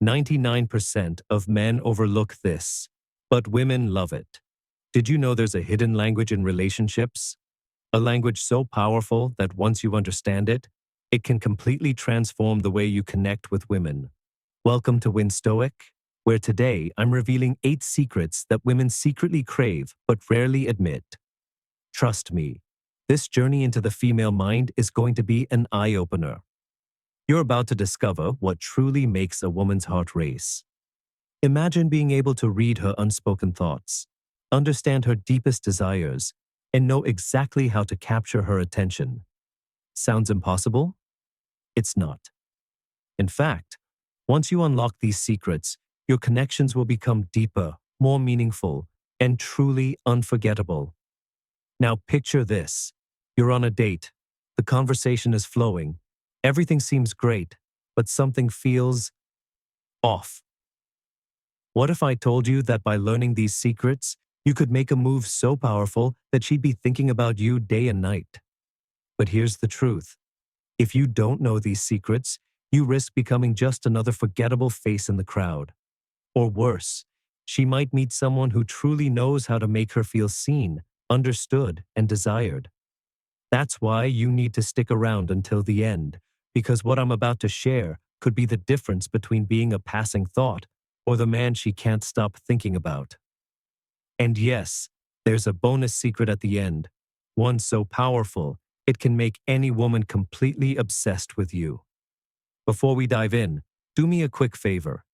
99% of men overlook this, but women love it. Did you know there's a hidden language in relationships? A language so powerful that once you understand it, it can completely transform the way you connect with women. Welcome to Win Stoic, where today I'm revealing 8 secrets that women secretly crave but rarely admit. Trust me, this journey into the female mind is going to be an eye-opener. You're about to discover what truly makes a woman's heart race. Imagine being able to read her unspoken thoughts, understand her deepest desires, and know exactly how to capture her attention. Sounds impossible? It's not. In fact, once you unlock these secrets, your connections will become deeper, more meaningful, and truly unforgettable. Now picture this. You're on a date. The conversation is flowing. Everything seems great, but something feels off. What if I told you that by learning these secrets, you could make a move so powerful that she'd be thinking about you day and night? But here's the truth. If you don't know these secrets, you risk becoming just another forgettable face in the crowd. Or worse, she might meet someone who truly knows how to make her feel seen, understood, and desired. That's why you need to stick around until the end, because what I'm about to share could be the difference between being a passing thought or the man she can't stop thinking about. And yes, there's a bonus secret at the end, one so powerful it can make any woman completely obsessed with you. Before we dive in, do me a quick favor.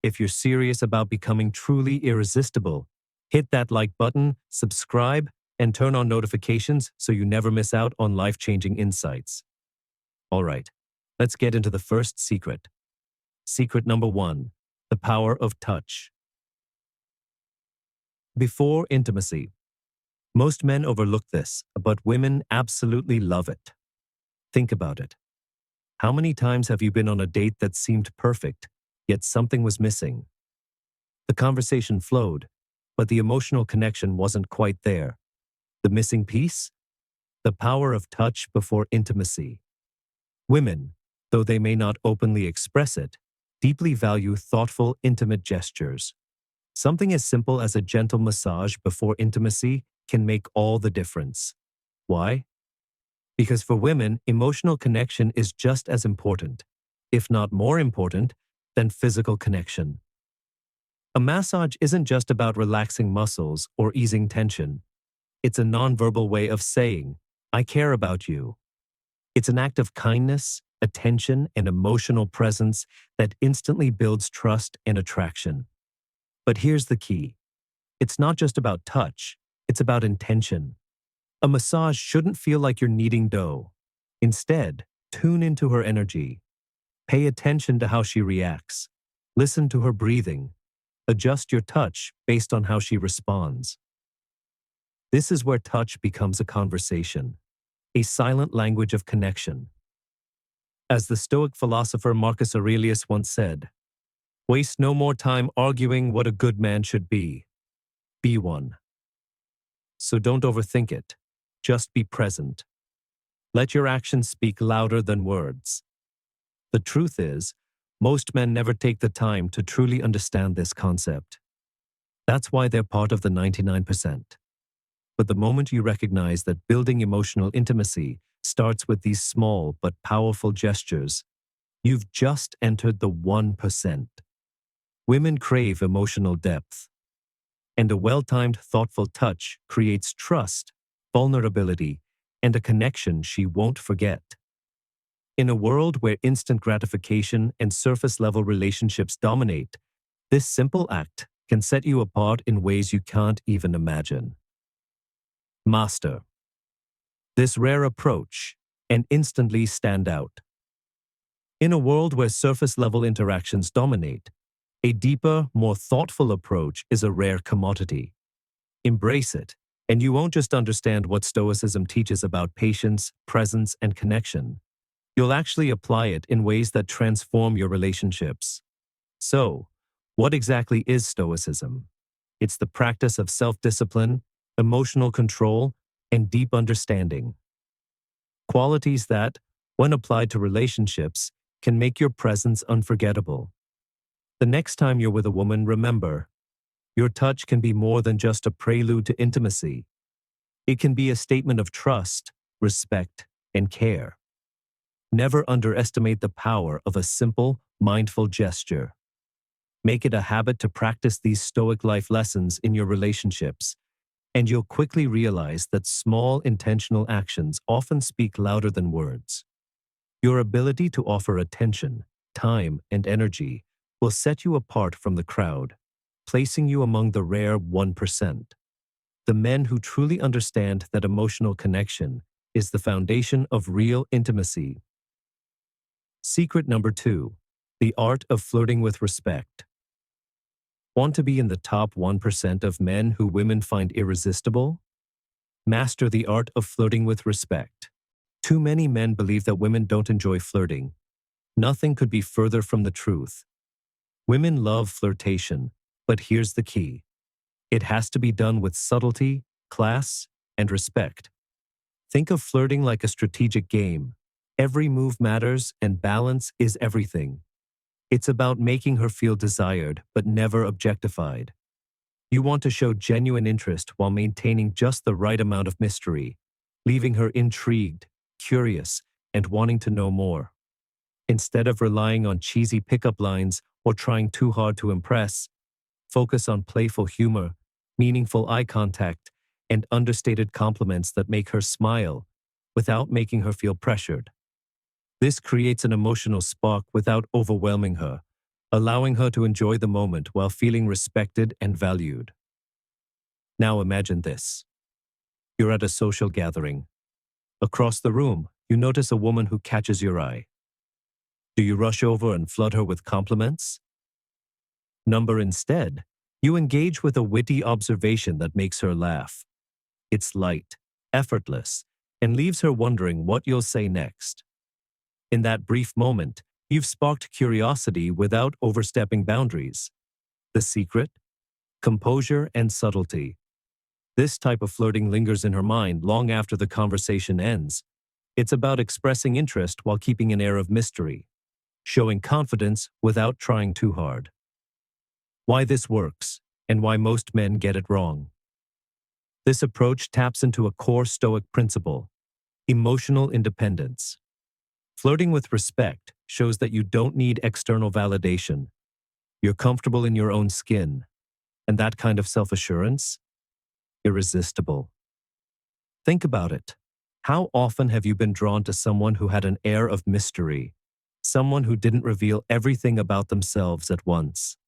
If you're serious about becoming truly irresistible, hit that like button, subscribe, and turn on notifications so you never miss out on life-changing insights. All right, let's get into the first secret. Secret number 1, the power of touch. Before intimacy. Most men overlook this, but women absolutely love it. Think about it. How many times have you been on a date that seemed perfect, yet something was missing? The conversation flowed, but the emotional connection wasn't quite there. The missing piece? The power of touch before intimacy. Women, though they may not openly express it, deeply value thoughtful, intimate gestures. Something as simple as a gentle massage before intimacy can make all the difference. Why? Because for women, emotional connection is just as important, if not more important, than physical connection. A massage isn't just about relaxing muscles or easing tension. It's a nonverbal way of saying, "I care about you." It's an act of kindness, attention, and emotional presence that instantly builds trust and attraction. But here's the key. It's not just about touch, it's about intention. A massage shouldn't feel like you're kneading dough. Instead, tune into her energy. Pay attention to how she reacts. Listen to her breathing. Adjust your touch based on how she responds. This is where touch becomes a conversation, a silent language of connection. As the Stoic philosopher Marcus Aurelius once said, "Waste no more time arguing what a good man should be. Be one." So don't overthink it. Just be present. Let your actions speak louder than words. The truth is, most men never take the time to truly understand this concept. That's why they're part of the 99%. But the moment you recognize that building emotional intimacy starts with these small but powerful gestures, you've just entered the 1%. Women crave emotional depth. And a well-timed, thoughtful touch creates trust, vulnerability, and a connection she won't forget. In a world where instant gratification and surface-level relationships dominate, this simple act can set you apart in ways you can't even imagine. Master this rare approach and instantly stand out. In a world where surface-level interactions dominate, a deeper, more thoughtful approach is a rare commodity. Embrace it, and you won't just understand what Stoicism teaches about patience, presence, and connection. You'll actually apply it in ways that transform your relationships. So, what exactly is Stoicism? It's the practice of self-discipline, emotional control, and deep understanding. Qualities that, when applied to relationships, can make your presence unforgettable. The next time you're with a woman, remember, your touch can be more than just a prelude to intimacy. It can be a statement of trust, respect, and care. Never underestimate the power of a simple, mindful gesture. Make it a habit to practice these Stoic life lessons in your relationships, and you'll quickly realize that small, intentional actions often speak louder than words. Your ability to offer attention, time, and energy will set you apart from the crowd, placing you among the rare 1%. The men who truly understand that emotional connection is the foundation of real intimacy. Secret number 2, the art of flirting with respect. Want to be in the top 1% of men who women find irresistible? Master the art of flirting with respect. Too many men believe that women don't enjoy flirting. Nothing could be further from the truth. Women love flirtation, but here's the key. It has to be done with subtlety, class, and respect. Think of flirting like a strategic game. Every move matters, and balance is everything. It's about making her feel desired, but never objectified. You want to show genuine interest while maintaining just the right amount of mystery, leaving her intrigued, curious, and wanting to know more. Instead of relying on cheesy pickup lines or trying too hard to impress, focus on playful humor, meaningful eye contact, and understated compliments that make her smile without making her feel pressured. This creates an emotional spark without overwhelming her, allowing her to enjoy the moment while feeling respected and valued. Now imagine this. You're at a social gathering. Across the room, you notice a woman who catches your eye. Do you rush over and flood her with compliments? Instead, you engage with a witty observation that makes her laugh. It's light, effortless, and leaves her wondering what you'll say next. In that brief moment, you've sparked curiosity without overstepping boundaries. The secret? Composure and subtlety. This type of flirting lingers in her mind long after the conversation ends. It's about expressing interest while keeping an air of mystery, showing confidence without trying too hard. Why this works, and why most men get it wrong. This approach taps into a core Stoic principle: emotional independence. Flirting with respect shows that you don't need external validation. You're comfortable in your own skin, and that kind of self-assurance? Irresistible. Think about it. How often have you been drawn to someone who had an air of mystery? Someone who didn't reveal everything about themselves at once?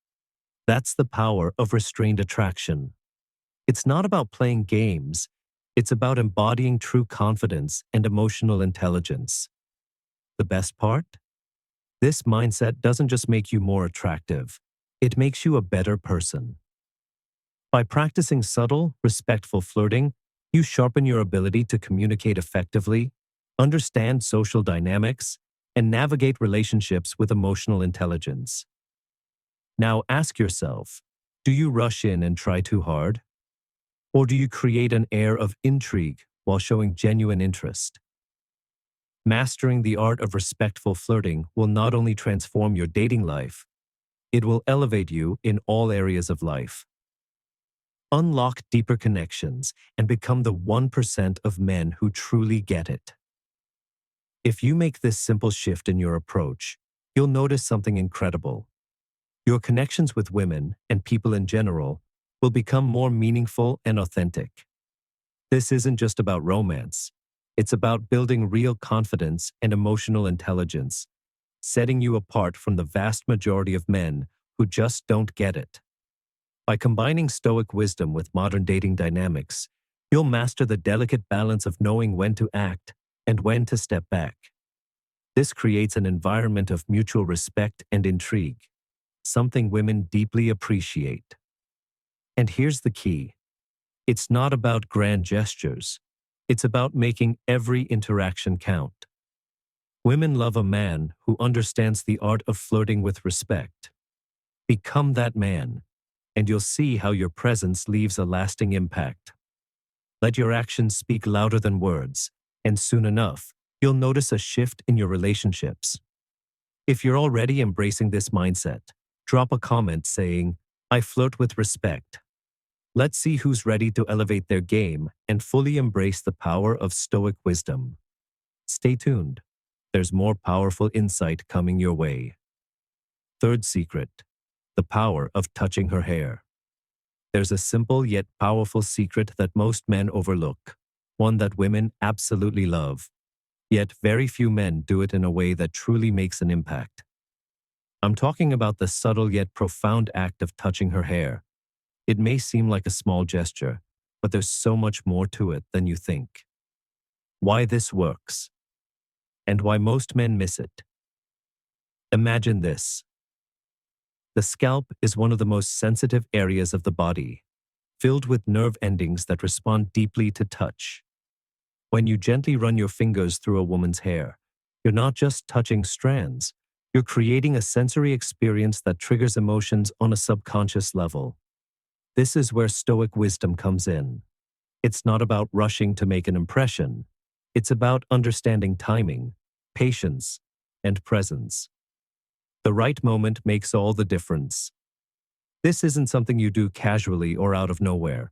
That's the power of restrained attraction. It's not about playing games. It's about embodying true confidence and emotional intelligence. The best part? This mindset doesn't just make you more attractive. It makes you a better person. By practicing subtle, respectful flirting, you sharpen your ability to communicate effectively, understand social dynamics, and navigate relationships with emotional intelligence. Now ask yourself, do you rush in and try too hard? Or do you create an air of intrigue while showing genuine interest? Mastering the art of respectful flirting will not only transform your dating life, it will elevate you in all areas of life. Unlock deeper connections and become the 1% of men who truly get it. If you make this simple shift in your approach, you'll notice something incredible. Your connections with women and people in general will become more meaningful and authentic. This isn't just about romance. It's about building real confidence and emotional intelligence, setting you apart from the vast majority of men who just don't get it. By combining Stoic wisdom with modern dating dynamics, you'll master the delicate balance of knowing when to act and when to step back. This creates an environment of mutual respect and intrigue, something women deeply appreciate. And here's the key. It's not about grand gestures. It's about making every interaction count. Women love a man who understands the art of flirting with respect. Become that man, and you'll see how your presence leaves a lasting impact. Let your actions speak louder than words, and soon enough, you'll notice a shift in your relationships. If you're already embracing this mindset, Drop a comment saying, "I flirt with respect." Let's see who's ready to elevate their game and fully embrace the power of Stoic wisdom. Stay tuned. There's more powerful insight coming your way. Third secret, the power of touching her hair. There's a simple yet powerful secret that most men overlook, one that women absolutely love, yet very few men do it in a way that truly makes an impact. I'm talking about the subtle yet profound act of touching her hair. It may seem like a small gesture, but there's so much more to it than you think. Why this works, and why most men miss it. Imagine this. The scalp is one of the most sensitive areas of the body, filled with nerve endings that respond deeply to touch. When you gently run your fingers through a woman's hair, you're not just touching strands, you're creating a sensory experience that triggers emotions on a subconscious level. This is where Stoic wisdom comes in. It's not about rushing to make an impression. It's about understanding timing, patience, and presence. The right moment makes all the difference. This isn't something you do casually or out of nowhere.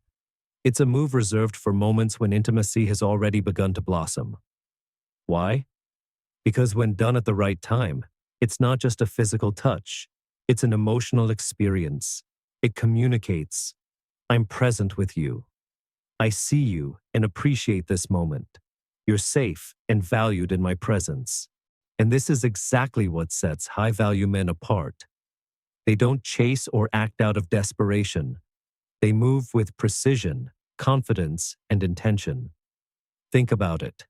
It's a move reserved for moments when intimacy has already begun to blossom. Why? Because when done at the right time, it's not just a physical touch. It's an emotional experience. It communicates. I'm present with you. I see you and appreciate this moment. You're safe and valued in my presence. And this is exactly what sets high-value men apart. They don't chase or act out of desperation. They move with precision, confidence, and intention. Think about it.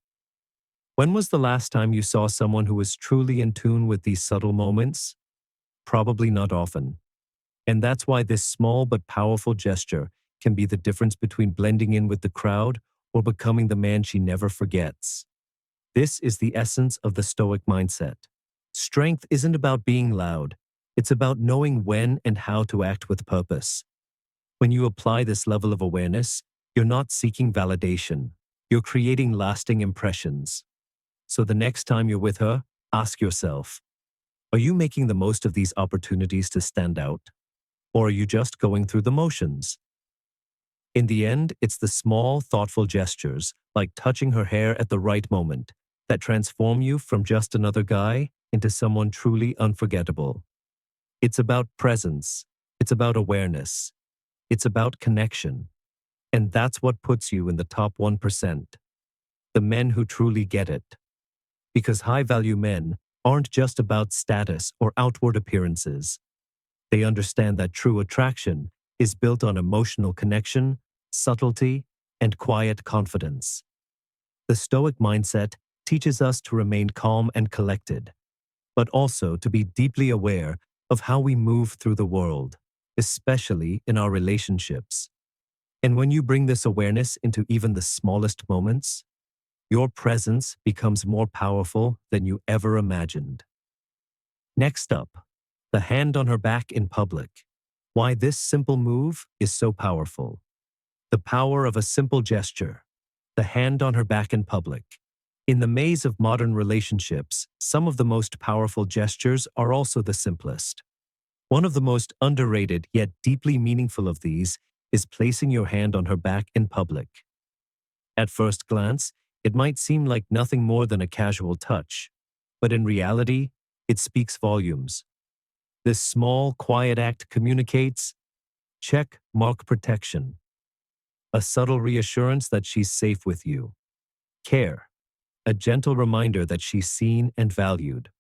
When was the last time you saw someone who was truly in tune with these subtle moments? Probably not often. And that's why this small but powerful gesture can be the difference between blending in with the crowd or becoming the man she never forgets. This is the essence of the Stoic mindset. Strength isn't about being loud. It's about knowing when and how to act with purpose. When you apply this level of awareness, you're not seeking validation. You're creating lasting impressions. So the next time you're with her, ask yourself, are you making the most of these opportunities to stand out? Or are you just going through the motions? In the end, it's the small, thoughtful gestures, like touching her hair at the right moment, that transform you from just another guy into someone truly unforgettable. It's about presence. It's about awareness. It's about connection. And that's what puts you in the top 1%. The men who truly get it. Because high-value men aren't just about status or outward appearances. They understand that true attraction is built on emotional connection, subtlety, and quiet confidence. The Stoic mindset teaches us to remain calm and collected, but also to be deeply aware of how we move through the world, especially in our relationships. And when you bring this awareness into even the smallest moments, your presence becomes more powerful than you ever imagined. Next up, the hand on her back in public. Why this simple move is so powerful. The power of a simple gesture. The hand on her back in public. In the maze of modern relationships, some of the most powerful gestures are also the simplest. One of the most underrated yet deeply meaningful of these is placing your hand on her back in public. At first glance, it might seem like nothing more than a casual touch, but in reality, it speaks volumes. This small, quiet act communicates check mark protection, a subtle reassurance that she's safe with you, care, a gentle reminder that she's seen and valued,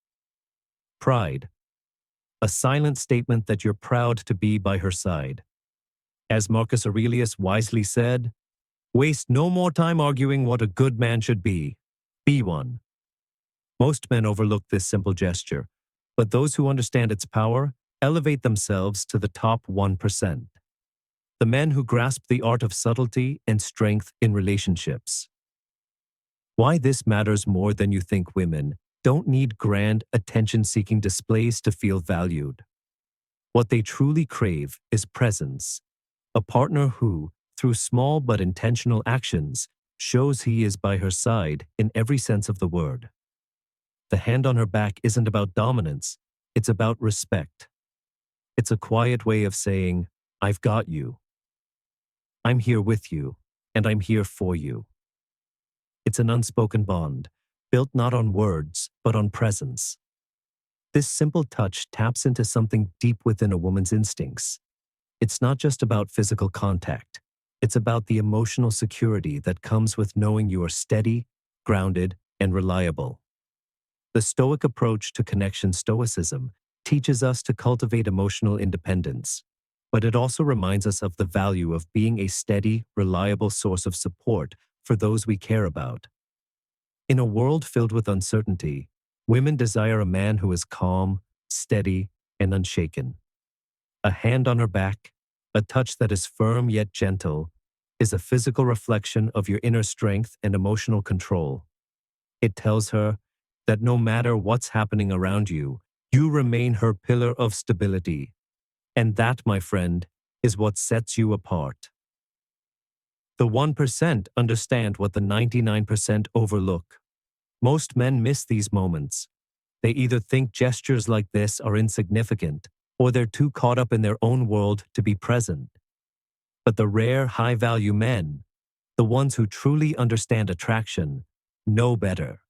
pride, a silent statement that you're proud to be by her side. As Marcus Aurelius wisely said, waste no more time arguing what a good man should be. Be one. Most men overlook this simple gesture, but those who understand its power elevate themselves to the top 1%. The men who grasp the art of subtlety and strength in relationships. Why this matters more than you think. Women don't need grand, attention-seeking displays to feel valued. What they truly crave is presence. A partner who, through small but intentional actions, shows he is by her side in every sense of the word. The hand on her back isn't about dominance, it's about respect. It's a quiet way of saying, I've got you. I'm here with you, and I'm here for you. It's an unspoken bond, built not on words, but on presence. This simple touch taps into something deep within a woman's instincts. It's not just about physical contact. It's about the emotional security that comes with knowing you are steady, grounded, and reliable. The Stoic approach to connection, Stoicism, teaches us to cultivate emotional independence, but it also reminds us of the value of being a steady, reliable source of support for those we care about. In a world filled with uncertainty, women desire a man who is calm, steady, and unshaken. A hand on her back, a touch that is firm yet gentle, is a physical reflection of your inner strength and emotional control. It tells her that no matter what's happening around you, you remain her pillar of stability. And that, my friend, is what sets you apart. The 1% understand what the 99% overlook. Most men miss these moments. They either think gestures like this are insignificant, or they're too caught up in their own world to be present. But the rare, high-value men, the ones who truly understand attraction, know better.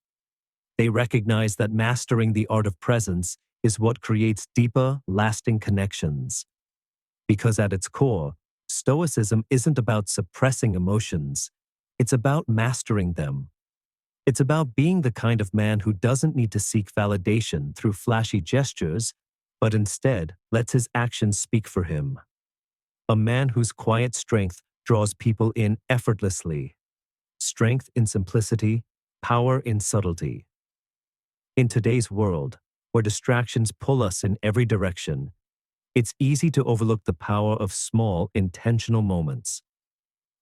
They recognize that mastering the art of presence is what creates deeper, lasting connections. Because at its core, Stoicism isn't about suppressing emotions. It's about mastering them. It's about being the kind of man who doesn't need to seek validation through flashy gestures, but instead lets his actions speak for him. A man whose quiet strength draws people in effortlessly. Strength in simplicity, power in subtlety. In today's world, where distractions pull us in every direction, it's easy to overlook the power of small, intentional moments.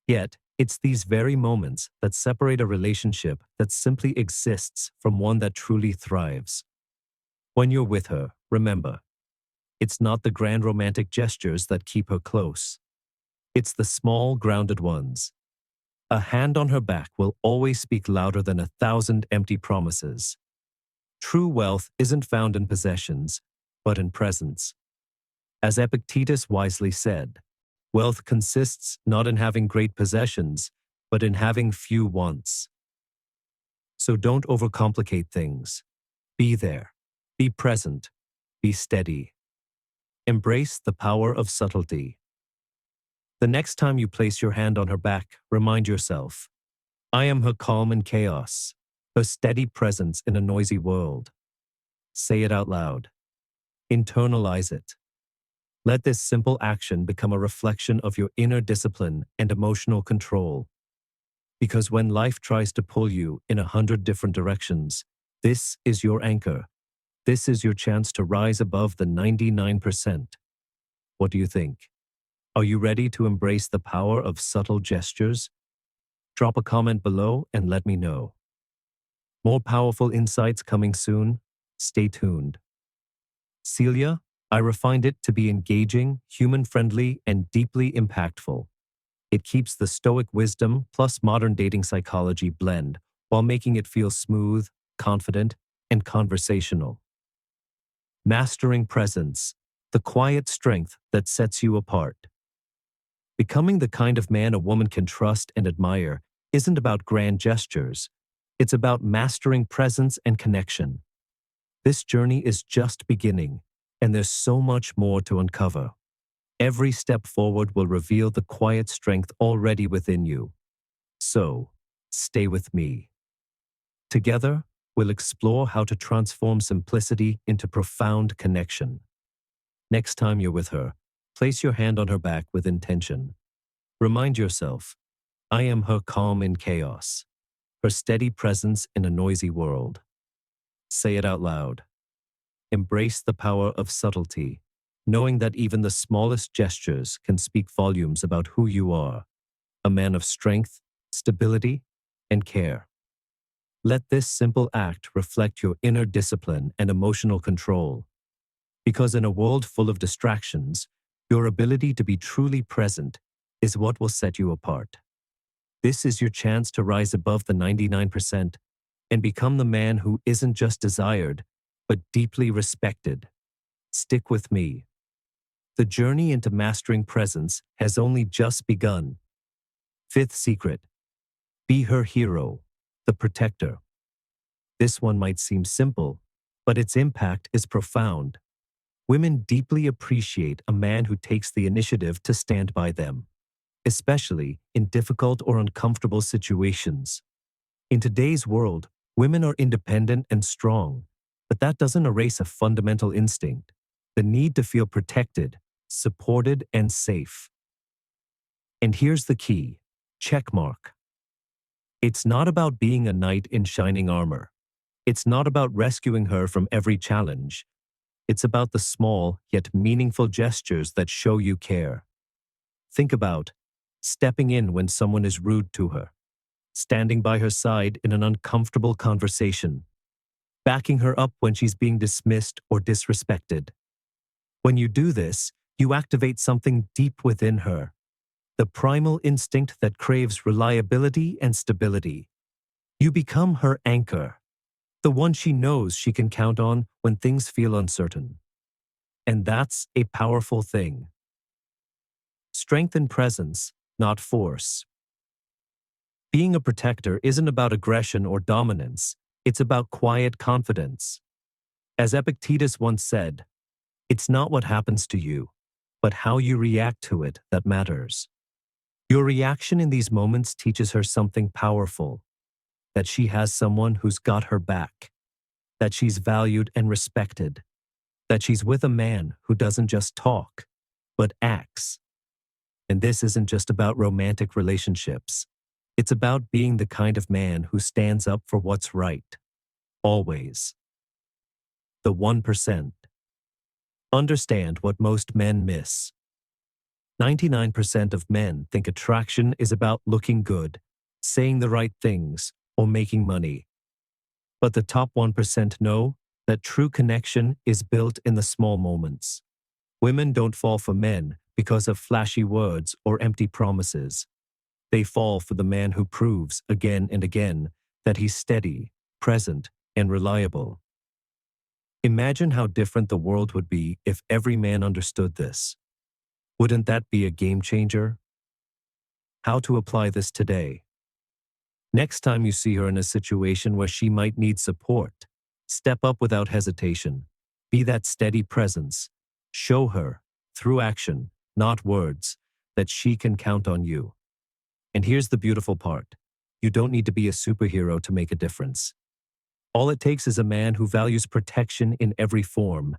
Yet, it's these very moments that separate a relationship that simply exists from one that truly thrives. When you're with her, remember, it's not the grand romantic gestures that keep her close. It's the small, grounded ones. A hand on her back will always speak louder than 1,000 empty promises. True wealth isn't found in possessions, but in presence. As Epictetus wisely said, wealth consists not in having great possessions, but in having few wants. So don't overcomplicate things. Be there. Be present. Be steady. Embrace the power of subtlety. The next time you place your hand on her back, remind yourself, I am her calm in chaos, her steady presence in a noisy world. Say it out loud. Internalize it. Let this simple action become a reflection of your inner discipline and emotional control. Because when life tries to pull you in 100 different directions, this is your anchor. This is your chance to rise above the 99%. What do you think? Are you ready to embrace the power of subtle gestures? Drop a comment below and let me know. More powerful insights coming soon. Stay tuned. Celia, I refined it to be engaging, human-friendly, and deeply impactful. It keeps the Stoic wisdom plus modern dating psychology blend while making it feel smooth, confident, and conversational. Mastering presence, the quiet strength that sets you apart. Becoming the kind of man a woman can trust and admire isn't about grand gestures. It's about mastering presence and connection. This journey is just beginning, and there's so much more to uncover. Every step forward will reveal the quiet strength already within you. So, stay with me. Together, we'll explore how to transform simplicity into profound connection. Next time you're with her, place your hand on her back with intention. Remind yourself, I am her calm in chaos, her steady presence in a noisy world. Say it out loud. Embrace the power of subtlety, knowing that even the smallest gestures can speak volumes about who you are, a man of strength, stability, and care. Let this simple act reflect your inner discipline and emotional control. Because in a world full of distractions, your ability to be truly present is what will set you apart. This is your chance to rise above the 99% and become the man who isn't just desired, but deeply respected. Stick with me. The journey into mastering presence has only just begun. Fifth secret: be her hero, the protector. This one might seem simple, but its impact is profound. Women deeply appreciate a man who takes the initiative to stand by them, especially in difficult or uncomfortable situations. In today's world, women are independent and strong, but that doesn't erase a fundamental instinct: the need to feel protected, supported, and safe. And here's the key: checkmark. It's not about being a knight in shining armor. It's not about rescuing her from every challenge. It's about the small yet meaningful gestures that show you care. Think about stepping in when someone is rude to her, standing by her side in an uncomfortable conversation, backing her up when she's being dismissed or disrespected. When you do this, you activate something deep within her, the primal instinct that craves reliability and stability. You become her anchor, the one she knows she can count on when things feel uncertain. And that's a powerful thing. Strength and presence, not force. Being a protector isn't about aggression or dominance, it's about quiet confidence. As Epictetus once said, it's not what happens to you, but how you react to it that matters. Your reaction in these moments teaches her something powerful: that she has someone who's got her back, that she's valued and respected, that she's with a man who doesn't just talk, but acts. And this isn't just about romantic relationships. It's about being the kind of man who stands up for what's right. Always. The 1%. Understand what most men miss. 99% of men think attraction is about looking good, saying the right things, or making money. But the top 1% know that true connection is built in the small moments. Women don't fall for men because of flashy words or empty promises. They fall for the man who proves again and again that he's steady, present, and reliable. Imagine how different the world would be if every man understood this. Wouldn't that be a game changer? How to apply this today? Next time you see her in a situation where she might need support, step up without hesitation. Be that steady presence. Show her, through action, not words, that she can count on you. And here's the beautiful part: you don't need to be a superhero to make a difference. All it takes is a man who values protection in every form,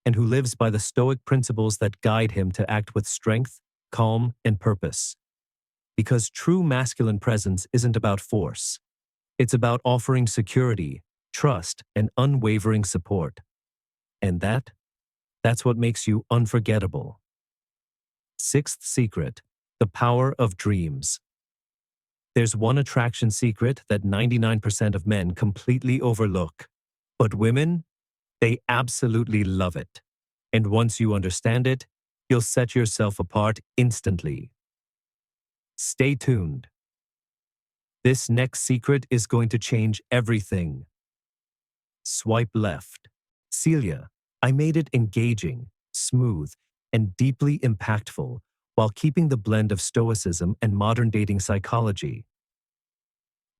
and who lives by the Stoic principles that guide him to act with strength, calm, and purpose. Because true masculine presence isn't about force. It's about offering security, trust, and unwavering support. And that's what makes you unforgettable. Sixth secret: the power of dreams. There's one attraction secret that 99% of men completely overlook. But women, they absolutely love it. And once you understand it, you'll set yourself apart instantly. Stay tuned. This next secret is going to change everything. Swipe left. Celia, I made it engaging, smooth, and deeply impactful while keeping the blend of Stoicism and modern dating psychology.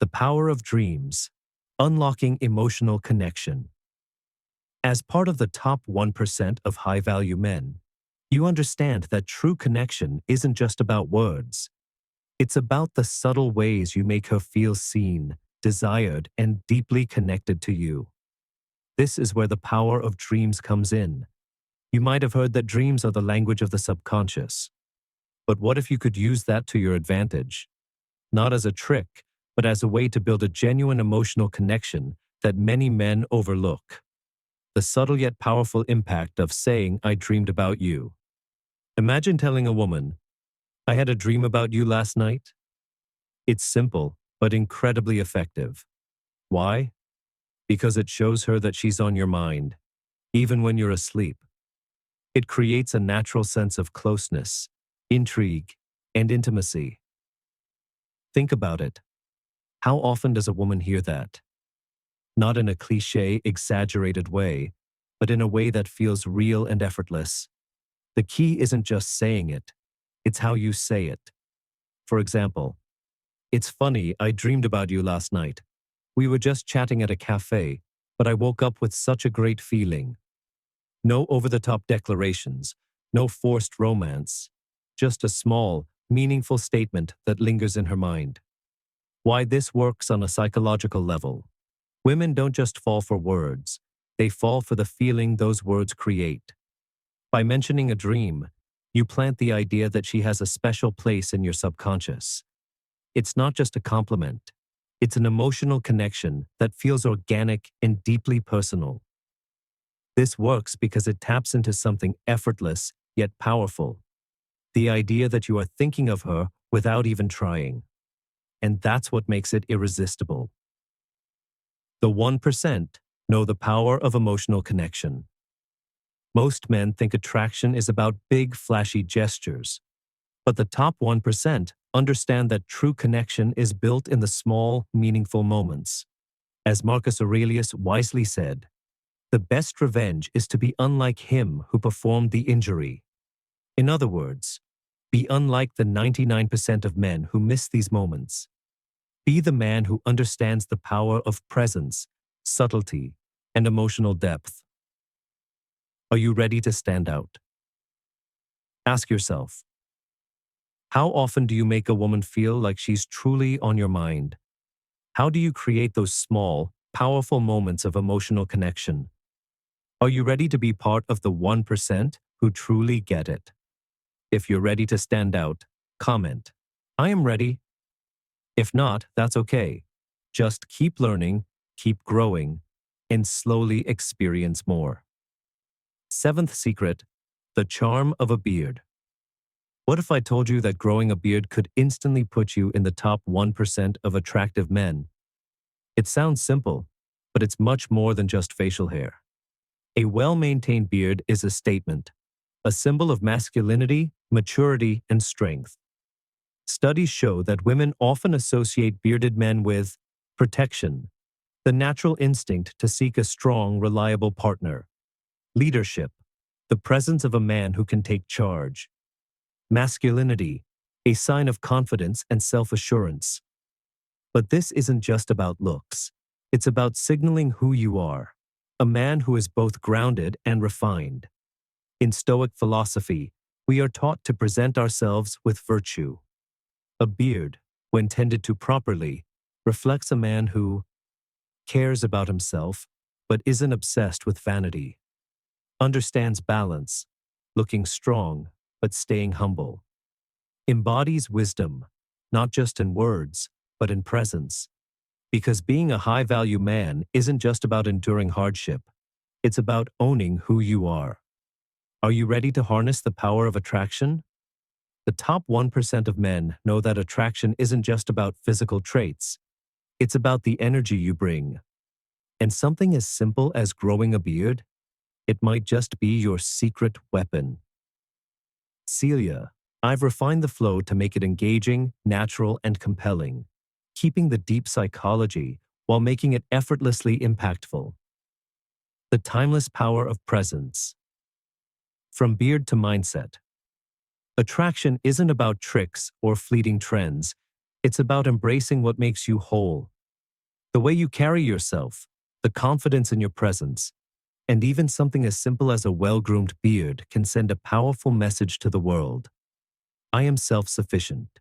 The power of dreams. Unlocking emotional connection. As part of the top 1% of high-value men, you understand that true connection isn't just about words. It's about the subtle ways you make her feel seen, desired, and deeply connected to you. This is where the power of dreams comes in. You might have heard that dreams are the language of the subconscious. But what if you could use that to your advantage? Not as a trick, but as a way to build a genuine emotional connection that many men overlook. The subtle yet powerful impact of saying, "I dreamed about you." Imagine telling a woman, "I had a dream about you last night." It's simple, but incredibly effective. Why? Because it shows her that she's on your mind, even when you're asleep. It creates a natural sense of closeness, intrigue, and intimacy. Think about it. How often does a woman hear that? Not in a cliché, exaggerated way, but in a way that feels real and effortless. The key isn't just saying it, it's how you say it. For example, "It's funny, I dreamed about you last night. We were just chatting at a cafe, but I woke up with such a great feeling." No over-the-top declarations, no forced romance, just a small, meaningful statement that lingers in her mind. Why this works on a psychological level. Women don't just fall for words, they fall for the feeling those words create. By mentioning a dream, you plant the idea that she has a special place in your subconscious. It's not just a compliment, it's an emotional connection that feels organic and deeply personal. This works because it taps into something effortless yet powerful. The idea that you are thinking of her without even trying. And that's what makes it irresistible. The 1% know the power of emotional connection. Most men think attraction is about big, flashy gestures. But the top 1% understand that true connection is built in the small, meaningful moments. As Marcus Aurelius wisely said, "The best revenge is to be unlike him who performed the injury." In other words, be unlike the 99% of men who miss these moments. Be the man who understands the power of presence, subtlety, and emotional depth. Are you ready to stand out? Ask yourself, how often do you make a woman feel like she's truly on your mind? How do you create those small, powerful moments of emotional connection? Are you ready to be part of the 1% who truly get it? If you're ready to stand out, comment, "I am ready." If not, that's okay. Just keep learning, keep growing, and slowly experience more. Seventh secret, the charm of a beard. What if I told you that growing a beard could instantly put you in the top 1% of attractive men? It sounds simple, but it's much more than just facial hair. A well-maintained beard is a statement, a symbol of masculinity, maturity, and strength. Studies show that women often associate bearded men with protection, the natural instinct to seek a strong, reliable partner; leadership, the presence of a man who can take charge; masculinity, a sign of confidence and self-assurance. But this isn't just about looks. It's about signaling who you are, a man who is both grounded and refined. In Stoic philosophy, we are taught to present ourselves with virtue. A beard, when tended to properly, reflects a man who cares about himself but isn't obsessed with vanity, understands balance, looking strong but staying humble, embodies wisdom, not just in words, but in presence. Because being a high-value man isn't just about enduring hardship, it's about owning who you are. Are you ready to harness the power of attraction? The top 1% of men know that attraction isn't just about physical traits. It's about the energy you bring. And something as simple as growing a beard, it might just be your secret weapon. Celia, I've refined the flow to make it engaging, natural, and compelling, keeping the deep psychology while making it effortlessly impactful. The timeless power of presence. From beard to mindset. Attraction isn't about tricks or fleeting trends. It's about embracing what makes you whole. The way you carry yourself, the confidence in your presence, and even something as simple as a well-groomed beard can send a powerful message to the world. I am self-sufficient.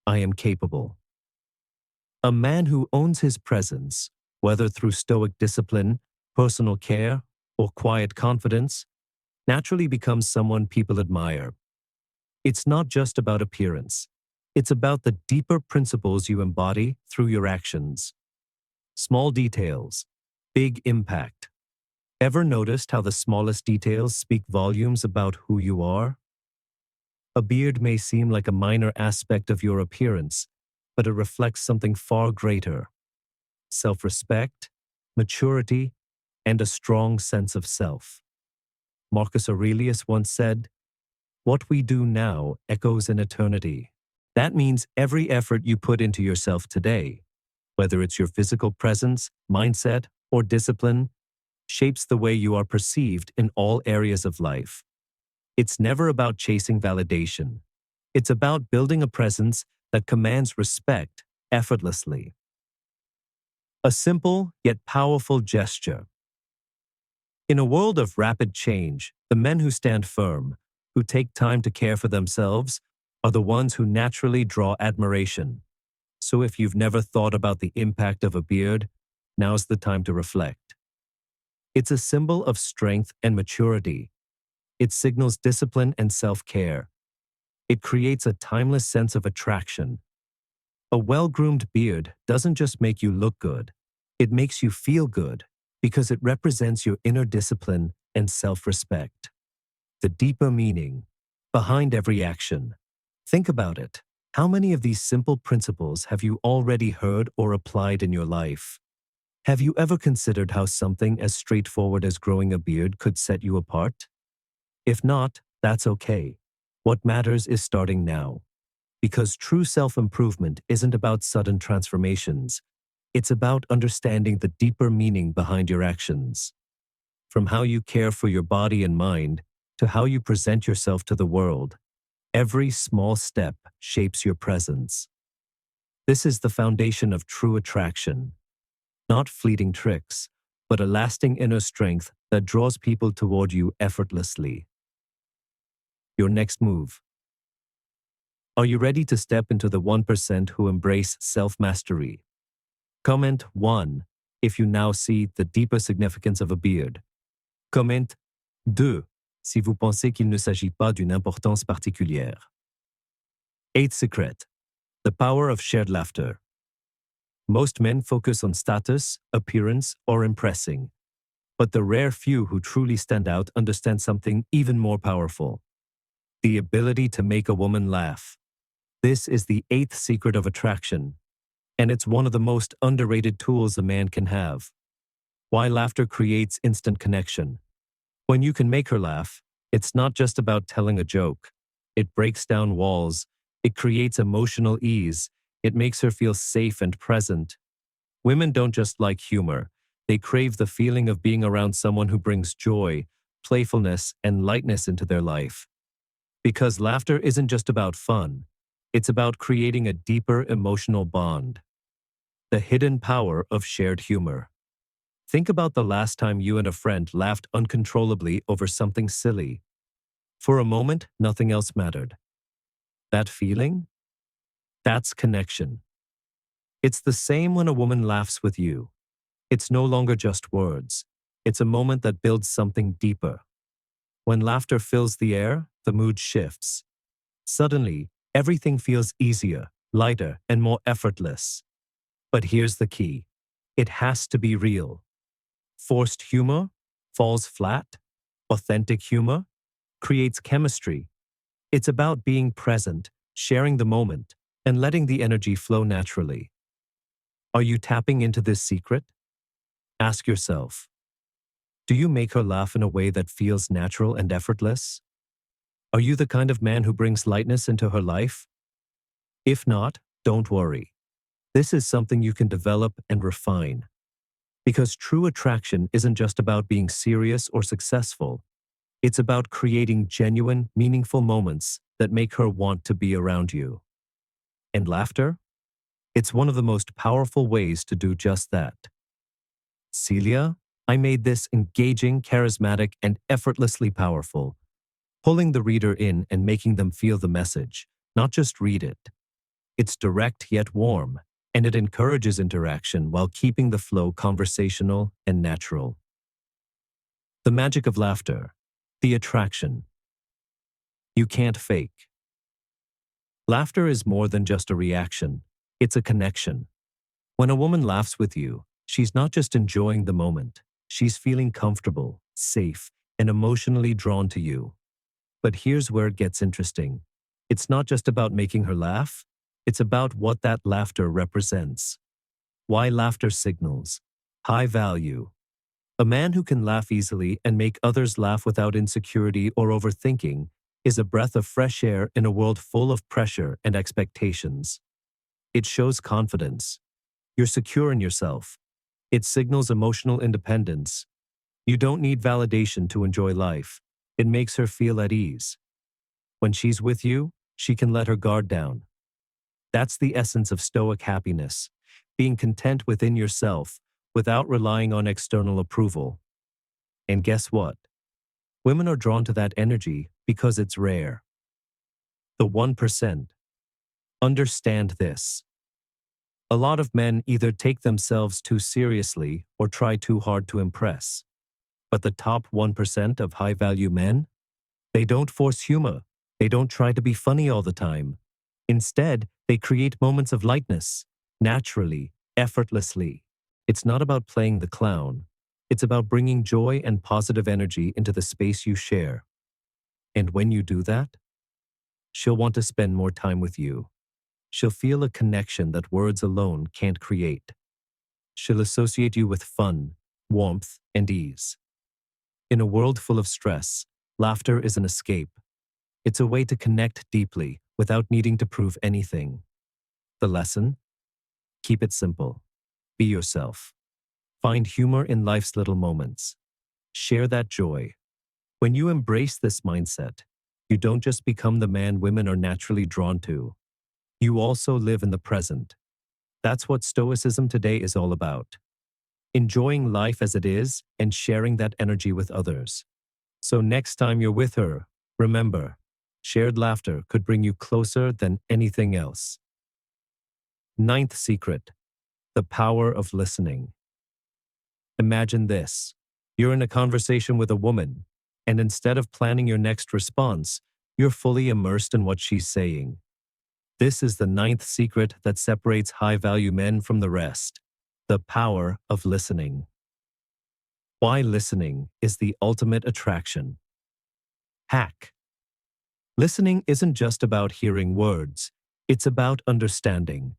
I am capable. A man who owns his presence, whether through Stoic discipline, personal care, or quiet confidence, naturally becomes someone people admire. It's not just about appearance. It's about the deeper principles you embody through your actions. Small details, big impact. Ever noticed how the smallest details speak volumes about who you are? A beard may seem like a minor aspect of your appearance, but it reflects something far greater: self-respect, maturity, and a strong sense of self. Marcus Aurelius once said, "What we do now echoes in eternity." That means every effort you put into yourself today, whether it's your physical presence, mindset, or discipline, shapes the way you are perceived in all areas of life. It's never about chasing validation. It's about building a presence that commands respect effortlessly. A simple yet powerful gesture. In a world of rapid change, the men who stand firm, who take time to care for themselves, are the ones who naturally draw admiration. So if you've never thought about the impact of a beard, now's the time to reflect. It's a symbol of strength and maturity. It signals discipline and self-care. It creates a timeless sense of attraction. A well-groomed beard doesn't just make you look good, it makes you feel good because it represents your inner discipline and self-respect. The deeper meaning behind every action. Think about it. How many of these simple principles have you already heard or applied in your life? Have you ever considered how something as straightforward as growing a beard could set you apart? If not, that's okay. What matters is starting now. Because true self-improvement isn't about sudden transformations. It's about understanding the deeper meaning behind your actions. From how you care for your body and mind to how you present yourself to the world, every small step shapes your presence. This is the foundation of true attraction. Not fleeting tricks, but a lasting inner strength that draws people toward you effortlessly. Your next move. Are you ready to step into the 1% who embrace self-mastery? Comment 1 if you now see the deeper significance of a beard. Comment 2 si vous pensez qu'il ne s'agit pas d'une importance particulière. 8th secret. The power of shared laughter. Most men focus on status, appearance, or impressing. But the rare few who truly stand out understand something even more powerful. The ability to make a woman laugh. This is the 8th secret of attraction, and it's one of the most underrated tools a man can have. Why laughter creates instant connection. When you can make her laugh, it's not just about telling a joke. It breaks down walls. It creates emotional ease. It makes her feel safe and present. Women don't just like humor. They crave the feeling of being around someone who brings joy, playfulness, and lightness into their life. Because laughter isn't just about fun. It's about creating a deeper emotional bond. The hidden power of shared humor. Think about the last time you and a friend laughed uncontrollably over something silly. For a moment, nothing else mattered. That feeling? That's connection. It's the same when a woman laughs with you. It's no longer just words. It's a moment that builds something deeper. When laughter fills the air, the mood shifts. Suddenly, everything feels easier, lighter, and more effortless. But here's the key. It has to be real. Forced humor falls flat. Authentic humor creates chemistry. It's about being present, sharing the moment, and letting the energy flow naturally. Are you tapping into this secret? Ask yourself, do you make her laugh in a way that feels natural and effortless? Are you the kind of man who brings lightness into her life? If not, don't worry. This is something you can develop and refine. Because true attraction isn't just about being serious or successful. It's about creating genuine, meaningful moments that make her want to be around you. And laughter? It's one of the most powerful ways to do just that. Celia, I made this engaging, charismatic, and effortlessly powerful, pulling the reader in and making them feel the message, not just read it. It's direct yet warm, and it encourages interaction while keeping the flow conversational and natural. The magic of laughter, the attraction. You can't fake. Laughter is more than just a reaction, it's a connection. When a woman laughs with you, she's not just enjoying the moment, she's feeling comfortable, safe, and emotionally drawn to you. But here's where it gets interesting. It's not just about making her laugh, it's about what that laughter represents. Why laughter signals high value. A man who can laugh easily and make others laugh without insecurity or overthinking is a breath of fresh air in a world full of pressure and expectations. It shows confidence. You're secure in yourself. It signals emotional independence. You don't need validation to enjoy life. It makes her feel at ease. When she's with you, she can let her guard down. That's the essence of Stoic happiness, being content within yourself without relying on external approval. And guess what? Women are drawn to that energy because it's rare. The 1%. Understand this. A lot of men either take themselves too seriously or try too hard to impress. But the top 1% of high-value men? They don't force humor. They don't try to be funny all the time. Instead, they create moments of lightness, naturally, effortlessly. It's not about playing the clown. It's about bringing joy and positive energy into the space you share. And when you do that, she'll want to spend more time with you. She'll feel a connection that words alone can't create. She'll associate you with fun, warmth, and ease. In a world full of stress, laughter is an escape. It's a way to connect deeply without needing to prove anything. The lesson? Keep it simple. Be yourself. Find humor in life's little moments. Share that joy. When you embrace this mindset, you don't just become the man women are naturally drawn to. You also live in the present. That's what Stoicism today is all about. Enjoying life as it is and sharing that energy with others. So next time you're with her, remember, shared laughter could bring you closer than anything else. Ninth secret, the power of listening. Imagine this. You're in a conversation with a woman, and instead of planning your next response, you're fully immersed in what she's saying. This is the ninth secret that separates high-value men from the rest. The power of listening. Why listening is the ultimate attraction. Hack. Listening isn't just about hearing words, it's about understanding.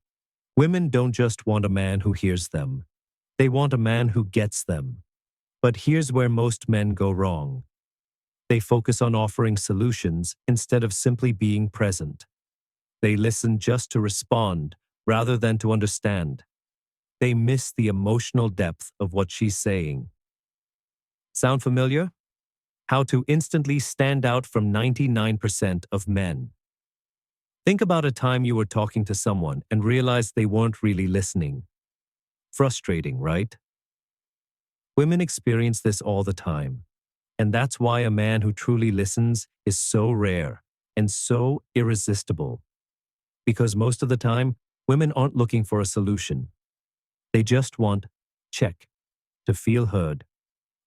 Women don't just want a man who hears them. They want a man who gets them. But here's where most men go wrong. They focus on offering solutions instead of simply being present. They listen just to respond rather than to understand. They miss the emotional depth of what she's saying. Sound familiar? How to instantly stand out from 99% of men. Think about a time you were talking to someone and realized they weren't really listening. Frustrating, right? Women experience this all the time. And that's why a man who truly listens is so rare and so irresistible. Because most of the time, women aren't looking for a solution. They just want, check, to feel heard,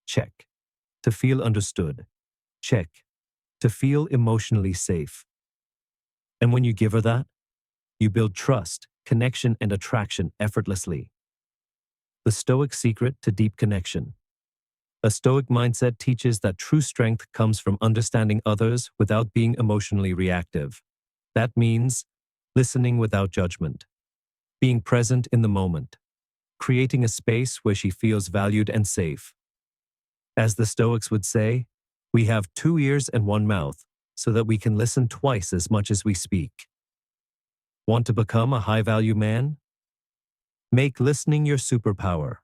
check, to feel understood, check, to feel emotionally safe. And when you give her that, you build trust, connection, and attraction effortlessly. The Stoic secret to deep connection. A Stoic mindset teaches that true strength comes from understanding others without being emotionally reactive. That means listening without judgment, being present in the moment, creating a space where she feels valued and safe. As the Stoics would say, we have 2 ears and 1 mouth so that we can listen twice as much as we speak. Want to become a high-value man? Make listening your superpower.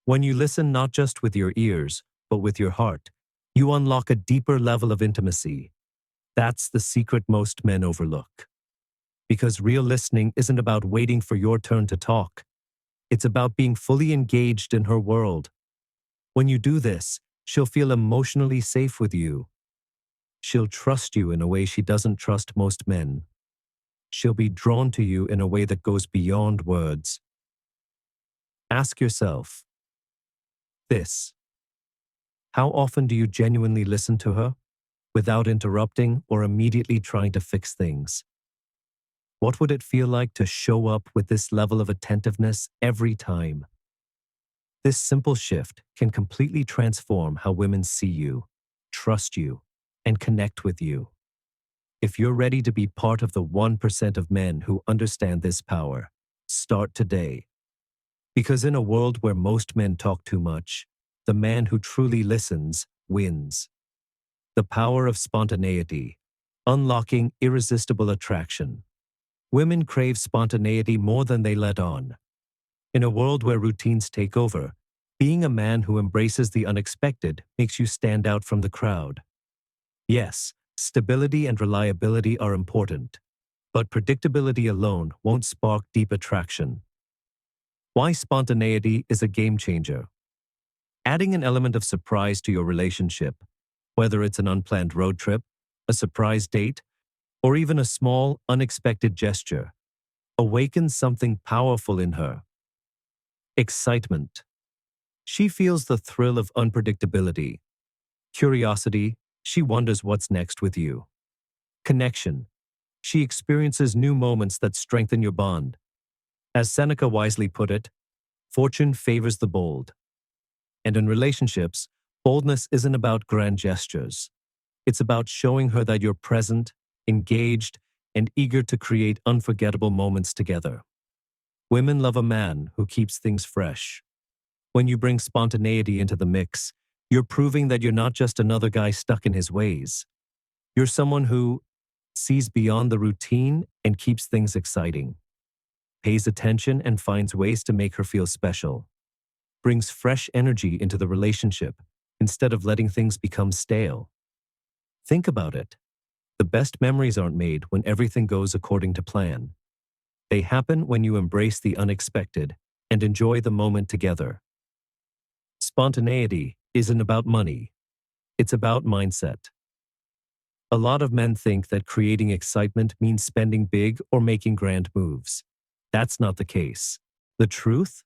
When you listen not just with your ears, but with your heart, you unlock a deeper level of intimacy. That's the secret most men overlook. Because real listening isn't about waiting for your turn to talk. It's about being fully engaged in her world. When you do this, she'll feel emotionally safe with you. She'll trust you in a way she doesn't trust most men. She'll be drawn to you in a way that goes beyond words. Ask yourself this. How often do you genuinely listen to her, without interrupting or immediately trying to fix things? What would it feel like to show up with this level of attentiveness every time? This simple shift can completely transform how women see you, trust you, and connect with you. If you're ready to be part of the 1% of men who understand this power, start today. Because in a world where most men talk too much, the man who truly listens wins. The power of spontaneity, unlocking irresistible attraction. Women crave spontaneity more than they let on. In a world where routines take over, being a man who embraces the unexpected makes you stand out from the crowd. Yes, stability and reliability are important, but predictability alone won't spark deep attraction. Why spontaneity is a game changer. Adding an element of surprise to your relationship, whether it's an unplanned road trip, a surprise date, or even a small, unexpected gesture, awakens something powerful in her. Excitement. She feels the thrill of unpredictability. Curiosity. She wonders what's next with you. Connection. She experiences new moments that strengthen your bond. As Seneca wisely put it, fortune favors the bold. And in relationships, boldness isn't about grand gestures. It's about showing her that you're present, engaged, and eager to create unforgettable moments together. Women love a man who keeps things fresh. When you bring spontaneity into the mix, you're proving that you're not just another guy stuck in his ways. You're someone who sees beyond the routine and keeps things exciting, pays attention and finds ways to make her feel special, brings fresh energy into the relationship instead of letting things become stale. Think about it. The best memories aren't made when everything goes according to plan. They happen when you embrace the unexpected and enjoy the moment together. Spontaneity isn't about money. It's about mindset. A lot of men think that creating excitement means spending big or making grand moves. That's not the case. The truth?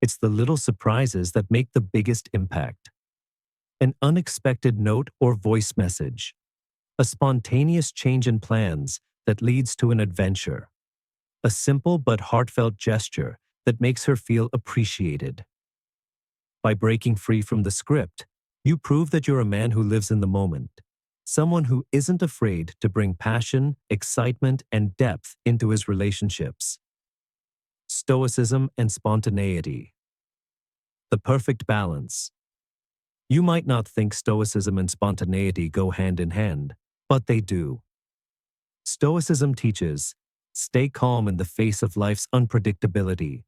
It's the little surprises that make the biggest impact. An unexpected note or voice message. A spontaneous change in plans that leads to an adventure. A simple but heartfelt gesture that makes her feel appreciated. By breaking free from the script, you prove that you're a man who lives in the moment, someone who isn't afraid to bring passion, excitement, and depth into his relationships. Stoicism and spontaneity. The perfect balance. You might not think stoicism and spontaneity go hand in hand, but they do. Stoicism teaches, stay calm in the face of life's unpredictability.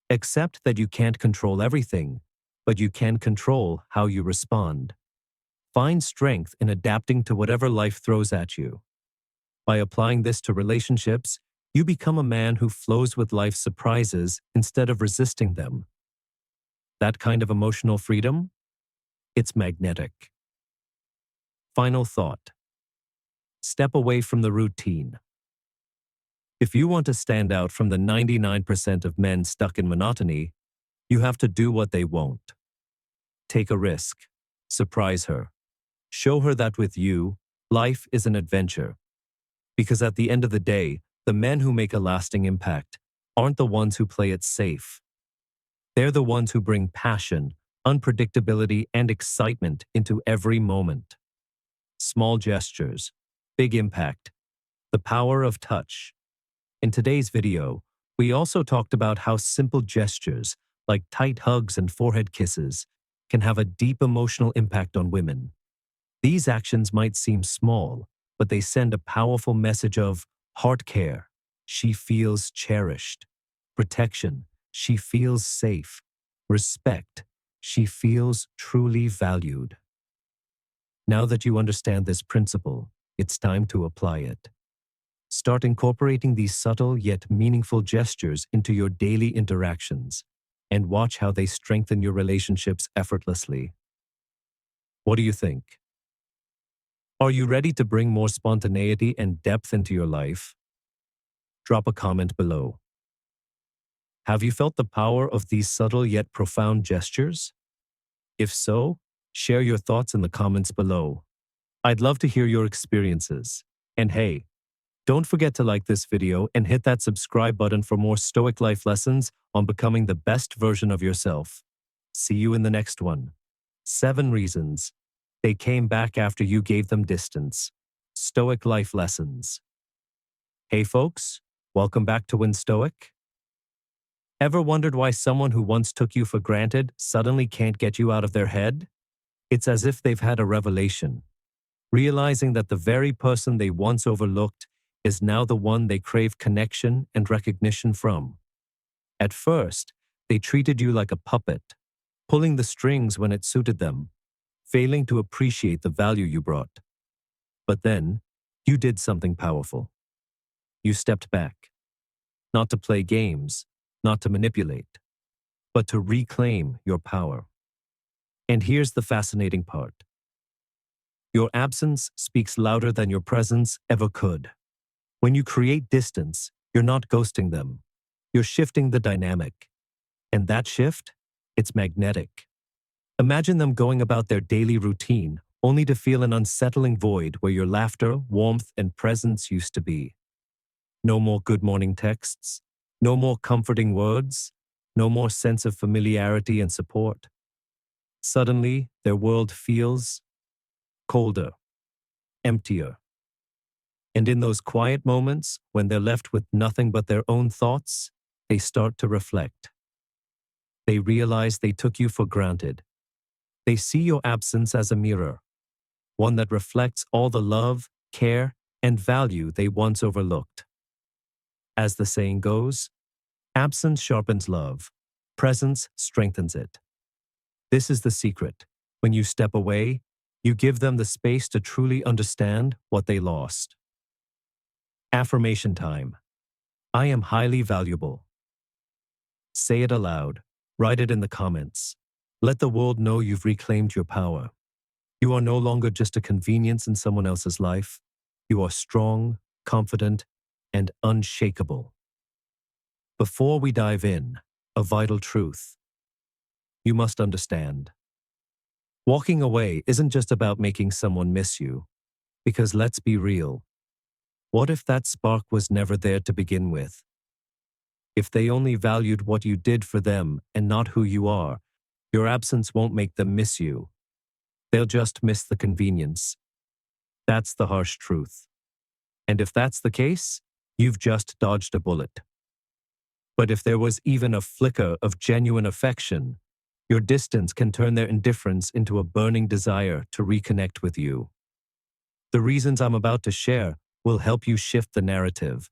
Accept that you can't control everything, but you can control how you respond. Find strength in adapting to whatever life throws at you. By applying this to relationships, you become a man who flows with life's surprises instead of resisting them. That kind of emotional freedom? It's magnetic. Final thought. Step away from the routine. If you want to stand out from the 99% of men stuck in monotony, you have to do what they won't. Take a risk. Surprise her. Show her that with you, life is an adventure. Because at the end of the day, the men who make a lasting impact aren't the ones who play it safe. They're the ones who bring passion, unpredictability, and excitement into every moment. Small gestures, big impact. The power of touch. In today's video, we also talked about how simple gestures, like tight hugs and forehead kisses, can have a deep emotional impact on women. These actions might seem small, but they send a powerful message of heart care. She feels cherished. Protection. She feels safe. Respect. She feels truly valued. Now that you understand this principle, it's time to apply it. Start incorporating these subtle yet meaningful gestures into your daily interactions, and watch how they strengthen your relationships effortlessly. What do you think? Are you ready to bring more spontaneity and depth into your life? Drop a comment below. Have you felt the power of these subtle yet profound gestures? If so, share your thoughts in the comments below. I'd love to hear your experiences. And hey, don't forget to like this video and hit that subscribe button for more Stoic life lessons on becoming the best version of yourself. See you in the next one. 7 reasons they came back after you gave them distance. Stoic life lessons. Hey folks, welcome back to Win Stoic. Ever wondered why someone who once took you for granted suddenly can't get you out of their head? It's as if they've had a revelation, realizing that the very person they once overlooked is now the one they crave connection and recognition from. At first, they treated you like a puppet, pulling the strings when it suited them, failing to appreciate the value you brought. But then, you did something powerful. You stepped back, not to play games, not to manipulate, but to reclaim your power. And here's the fascinating part. Your absence speaks louder than your presence ever could. When you create distance, you're not ghosting them. You're shifting the dynamic. And that shift, it's magnetic. Imagine them going about their daily routine, only to feel an unsettling void where your laughter, warmth, and presence used to be. No more good morning texts, no more comforting words, no more sense of familiarity and support. Suddenly, their world feels colder, emptier. And in those quiet moments, when they're left with nothing but their own thoughts, they start to reflect. They realize they took you for granted. They see your absence as a mirror, one that reflects all the love, care, and value they once overlooked. As the saying goes, absence sharpens love, presence strengthens it. This is the secret. When you step away, you give them the space to truly understand what they lost. Affirmation time. I am highly valuable. Say it aloud. Write it in the comments. Let the world know you've reclaimed your power. You are no longer just a convenience in someone else's life. You are strong, confident, and unshakable. Before we dive in, a vital truth. You must understand. Walking away isn't just about making someone miss you, because let's be real. What if that spark was never there to begin with? If they only valued what you did for them and not who you are, your absence won't make them miss you. They'll just miss the convenience. That's the harsh truth. And if that's the case, you've just dodged a bullet. But if there was even a flicker of genuine affection, your distance can turn their indifference into a burning desire to reconnect with you. The reasons I'm about to share will help you shift the narrative,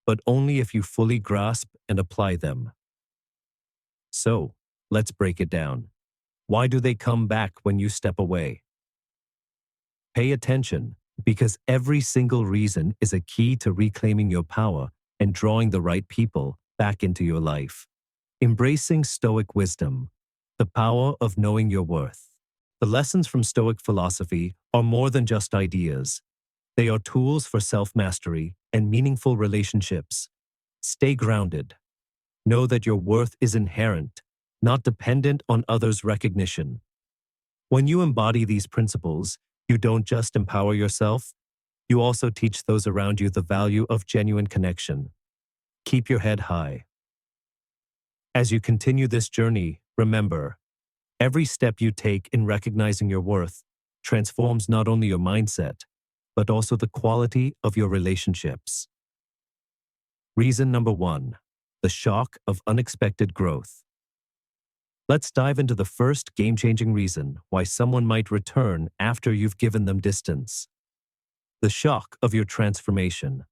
but only if you fully grasp and apply them. So, let's break it down. Why do they come back when you step away? Pay attention, because every single reason is a key to reclaiming your power and drawing the right people back into your life. Embracing Stoic wisdom, the power of knowing your worth. The lessons from Stoic philosophy are more than just ideas. They are tools for self-mastery and meaningful relationships. Stay grounded. Know that your worth is inherent, not dependent on others' recognition. When you embody these principles, you don't just empower yourself, you also teach those around you the value of genuine connection. Keep your head high. As you continue this journey, remember, every step you take in recognizing your worth transforms not only your mindset, but also the quality of your relationships. Reason number 1, the shock of unexpected growth. Let's dive into the first game-changing reason why someone might return after you've given them distance. The shock of your transformation.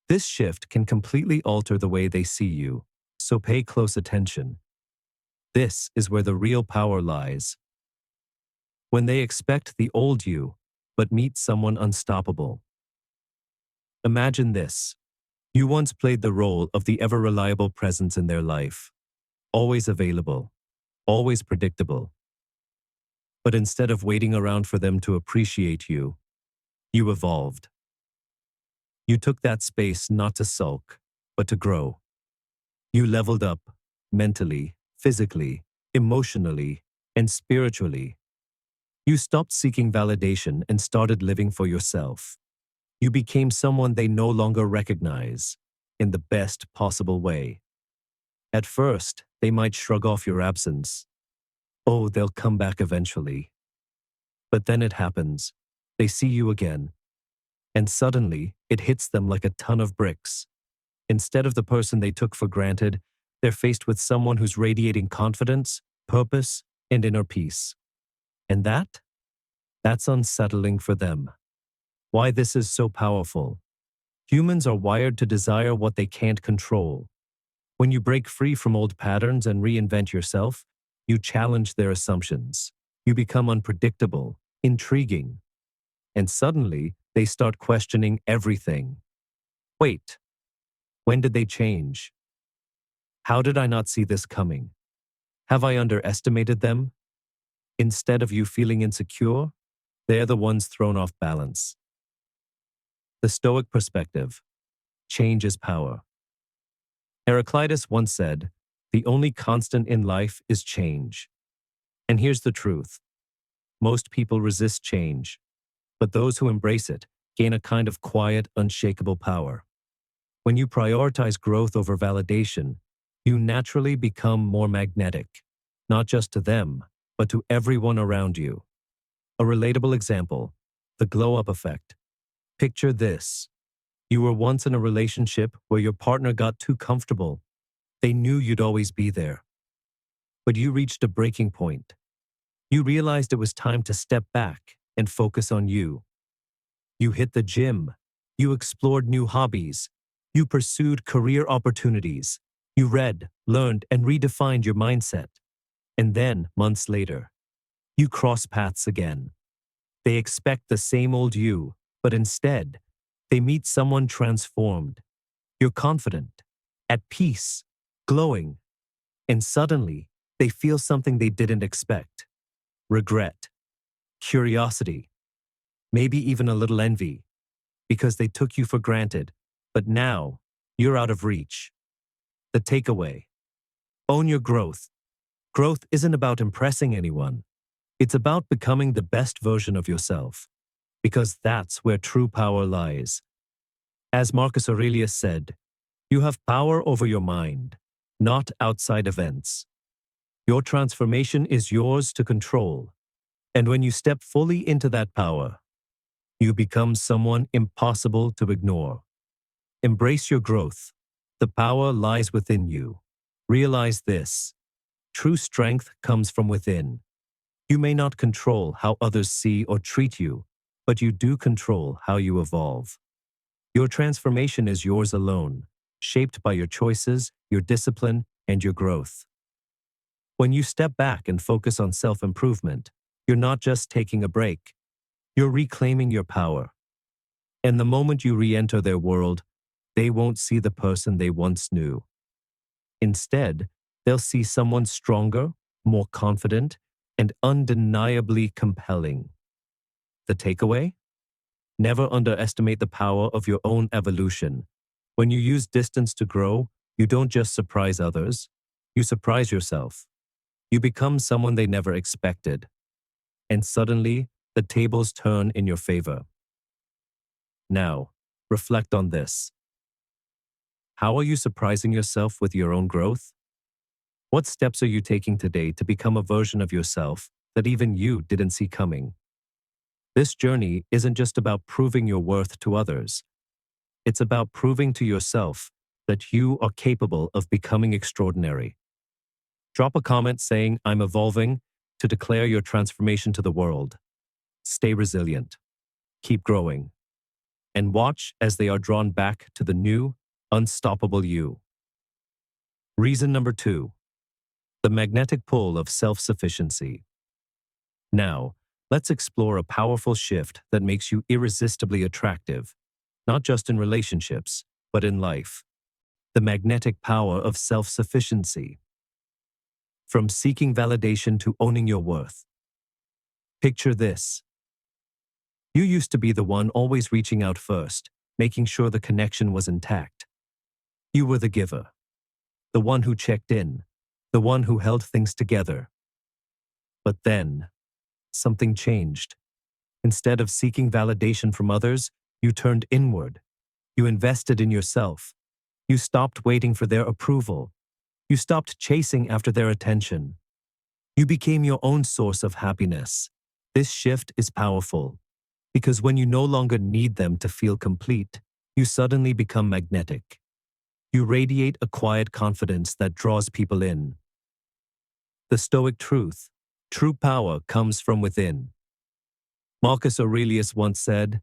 This shift can completely alter the way they see you, so pay close attention. This is where the real power lies. When they expect the old you, but meet someone unstoppable. Imagine this. You once played the role of the ever-reliable presence in their life. Always available. Always predictable. But instead of waiting around for them to appreciate you, you evolved. You took that space not to sulk, but to grow. You leveled up, mentally, physically, emotionally, and spiritually. You stopped seeking validation and started living for yourself. You became someone they no longer recognize, in the best possible way. At first, they might shrug off your absence. Oh, they'll come back eventually. But then it happens. They see you again. And suddenly, it hits them like a ton of bricks. Instead of the person they took for granted, they're faced with someone who's radiating confidence, purpose, and inner peace. And that's unsettling for them. Why this is so powerful. Humans are wired to desire what they can't control. When you break free from old patterns and reinvent yourself, you challenge their assumptions. You become unpredictable, intriguing. And suddenly, they start questioning everything. Wait, when did they change? How did I not see this coming? Have I underestimated them? Instead of you feeling insecure, they're the ones thrown off balance. The Stoic perspective: change is power. Heraclitus once said, "The only constant in life is change." And here's the truth: most people resist change, but those who embrace it gain a kind of quiet, unshakable power. When you prioritize growth over validation, you naturally become more magnetic, not just to them, but to everyone around you. A relatable example: the glow-up effect. Picture this. You were once in a relationship where your partner got too comfortable. They knew you'd always be there. But you reached a breaking point. You realized it was time to step back and focus on you. You hit the gym. You explored new hobbies. You pursued career opportunities. You read, learned, and redefined your mindset. And then, months later, you cross paths again. They expect the same old you, but instead, they meet someone transformed. You're confident, at peace, glowing, and suddenly, they feel something they didn't expect: regret, curiosity, maybe even a little envy, because they took you for granted, but now you're out of reach. The takeaway: own your growth. Growth isn't about impressing anyone. It's about becoming the best version of yourself, because that's where true power lies. As Marcus Aurelius said, you have power over your mind, not outside events. Your transformation is yours to control. And when you step fully into that power, you become someone impossible to ignore. Embrace your growth. The power lies within you. Realize this: true strength comes from within. You may not control how others see or treat you, but you do control how you evolve. Your transformation is yours alone, shaped by your choices, your discipline, and your growth. When you step back and focus on self-improvement, you're not just taking a break. You're reclaiming your power. And the moment you re-enter their world, they won't see the person they once knew. Instead, they'll see someone stronger, more confident, and undeniably compelling. The takeaway? Never underestimate the power of your own evolution. When you use distance to grow, you don't just surprise others, you surprise yourself. You become someone they never expected. And suddenly, the tables turn in your favor. Now, reflect on this. How are you surprising yourself with your own growth? What steps are you taking today to become a version of yourself that even you didn't see coming? This journey isn't just about proving your worth to others. It's about proving to yourself that you are capable of becoming extraordinary. Drop a comment saying, "I'm evolving," to declare your transformation to the world. Stay resilient. Keep growing. And watch as they are drawn back to the new, unstoppable you. Reason number 2. The magnetic pull of self-sufficiency. Now, let's explore a powerful shift that makes you irresistibly attractive, not just in relationships, but in life. The magnetic power of self-sufficiency. From seeking validation to owning your worth. Picture this. You used to be the one always reaching out first, making sure the connection was intact. You were the giver, the one who checked in, the one who held things together. But then, something changed. Instead of seeking validation from others, you turned inward. You invested in yourself. You stopped waiting for their approval. You stopped chasing after their attention. You became your own source of happiness. This shift is powerful, because when you no longer need them to feel complete, you suddenly become magnetic. You radiate a quiet confidence that draws people in. The Stoic truth: true power comes from within. Marcus Aurelius once said,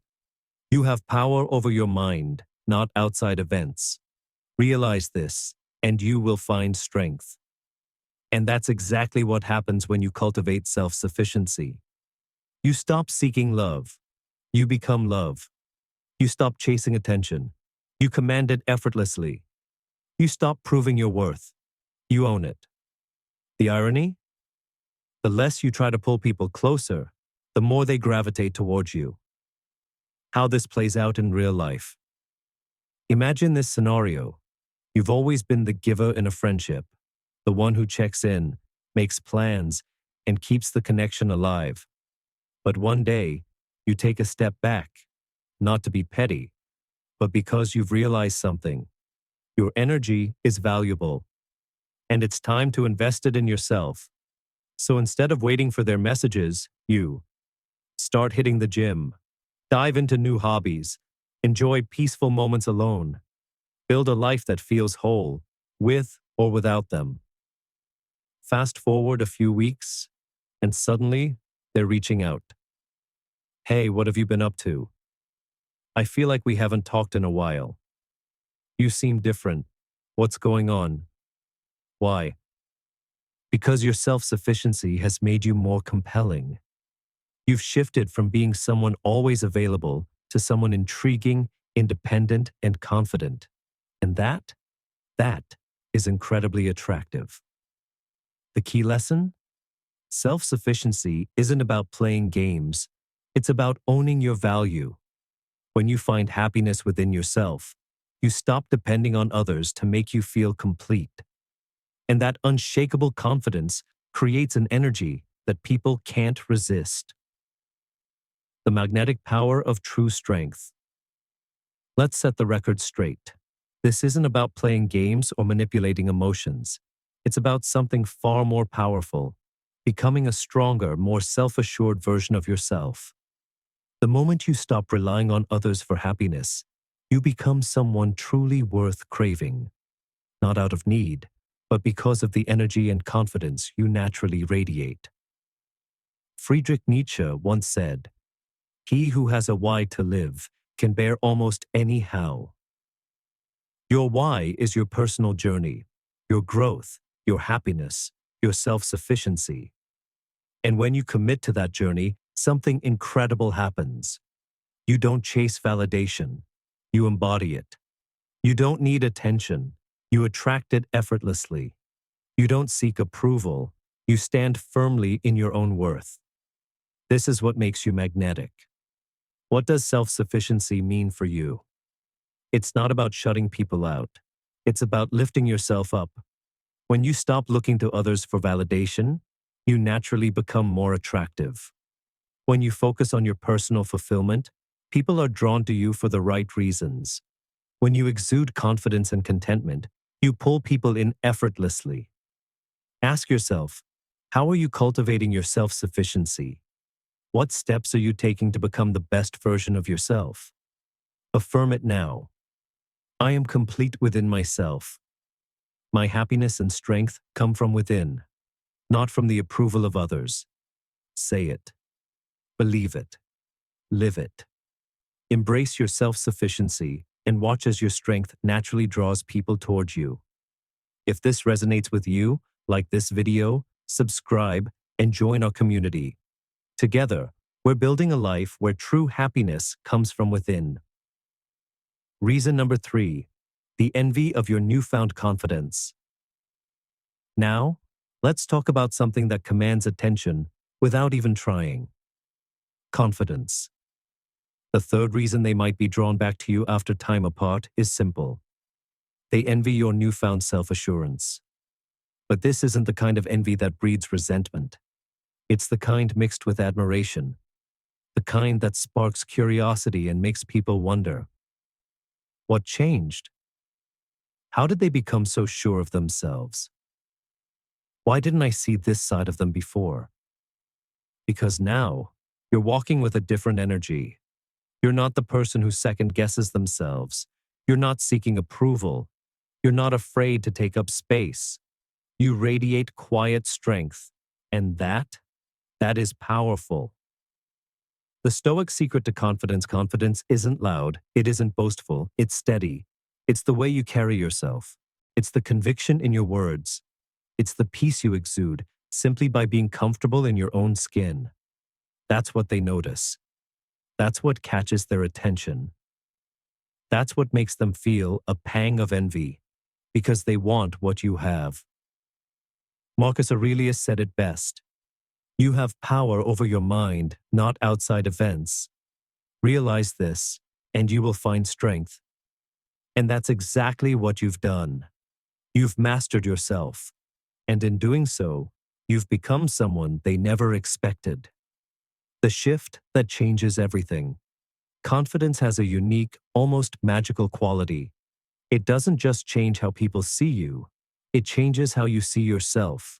"You have power over your mind, not outside events. Realize this, and you will find strength." And that's exactly what happens when you cultivate self-sufficiency. You stop seeking love. You become love. You stop chasing attention. You command it effortlessly. You stop proving your worth. You own it. The irony? The less you try to pull people closer, the more they gravitate towards you. How this plays out in real life. Imagine this scenario. You've always been the giver in a friendship, the one who checks in, makes plans, and keeps the connection alive. But one day, you take a step back, not to be petty, but because you've realized something. Your energy is valuable, and it's time to invest it in yourself. So instead of waiting for their messages, you start hitting the gym, dive into new hobbies, enjoy peaceful moments alone, build a life that feels whole, with or without them. Fast forward a few weeks, and suddenly they're reaching out. Hey, what have you been up to? I feel like we haven't talked in a while. You seem different. What's going on? Why? Because your self-sufficiency has made you more compelling. You've shifted from being someone always available to someone intriguing, independent, and confident. And that is incredibly attractive. The key lesson? Self-sufficiency isn't about playing games. It's about owning your value. When you find happiness within yourself, you stop depending on others to make you feel complete. And that unshakable confidence creates an energy that people can't resist. The magnetic power of true strength. Let's set the record straight. This isn't about playing games or manipulating emotions. It's about something far more powerful, becoming a stronger, more self-assured version of yourself. The moment you stop relying on others for happiness, you become someone truly worth craving. Not out of need, but because of the energy and confidence you naturally radiate. Friedrich Nietzsche once said, "He who has a why to live can bear almost any how." Your why is your personal journey, your growth, your happiness, your self-sufficiency. And when you commit to that journey, something incredible happens. You don't chase validation. You embody it. You don't need attention. You attract it effortlessly. You don't seek approval. You stand firmly in your own worth. This is what makes you magnetic. What does self-sufficiency mean for you? It's not about shutting people out. It's about lifting yourself up. When you stop looking to others for validation, you naturally become more attractive. When you focus on your personal fulfillment, people are drawn to you for the right reasons. When you exude confidence and contentment, you pull people in effortlessly. Ask yourself, how are you cultivating your self-sufficiency? What steps are you taking to become the best version of yourself? Affirm it now. I am complete within myself. My happiness and strength come from within, not from the approval of others. Say it. Believe it. Live it. Embrace your self-sufficiency and watch as your strength naturally draws people towards you. If this resonates with you, like this video, subscribe, and join our community. Together, we're building a life where true happiness comes from within. Reason number 3, the envy of your newfound confidence. Now, let's talk about something that commands attention without even trying. Confidence. The third reason they might be drawn back to you after time apart is simple. They envy your newfound self-assurance. But this isn't the kind of envy that breeds resentment. It's the kind mixed with admiration. The kind that sparks curiosity and makes people wonder. What changed? How did they become so sure of themselves? Why didn't I see this side of them before? Because now, you're walking with a different energy. You're not the person who second guesses themselves. You're not seeking approval. You're not afraid to take up space. You radiate quiet strength. And that is powerful. The Stoic secret to confidence isn't loud, it isn't boastful, it's steady. It's the way you carry yourself. It's the conviction in your words. It's the peace you exude simply by being comfortable in your own skin. That's what they notice. That's what catches their attention. That's what makes them feel a pang of envy, because they want what you have. Marcus Aurelius said it best. You have power over your mind, not outside events. Realize this, and you will find strength. And that's exactly what you've done. You've mastered yourself, and in doing so, you've become someone they never expected. The shift that changes everything. Confidence has a unique, almost magical quality. It doesn't just change how people see you, it changes how you see yourself.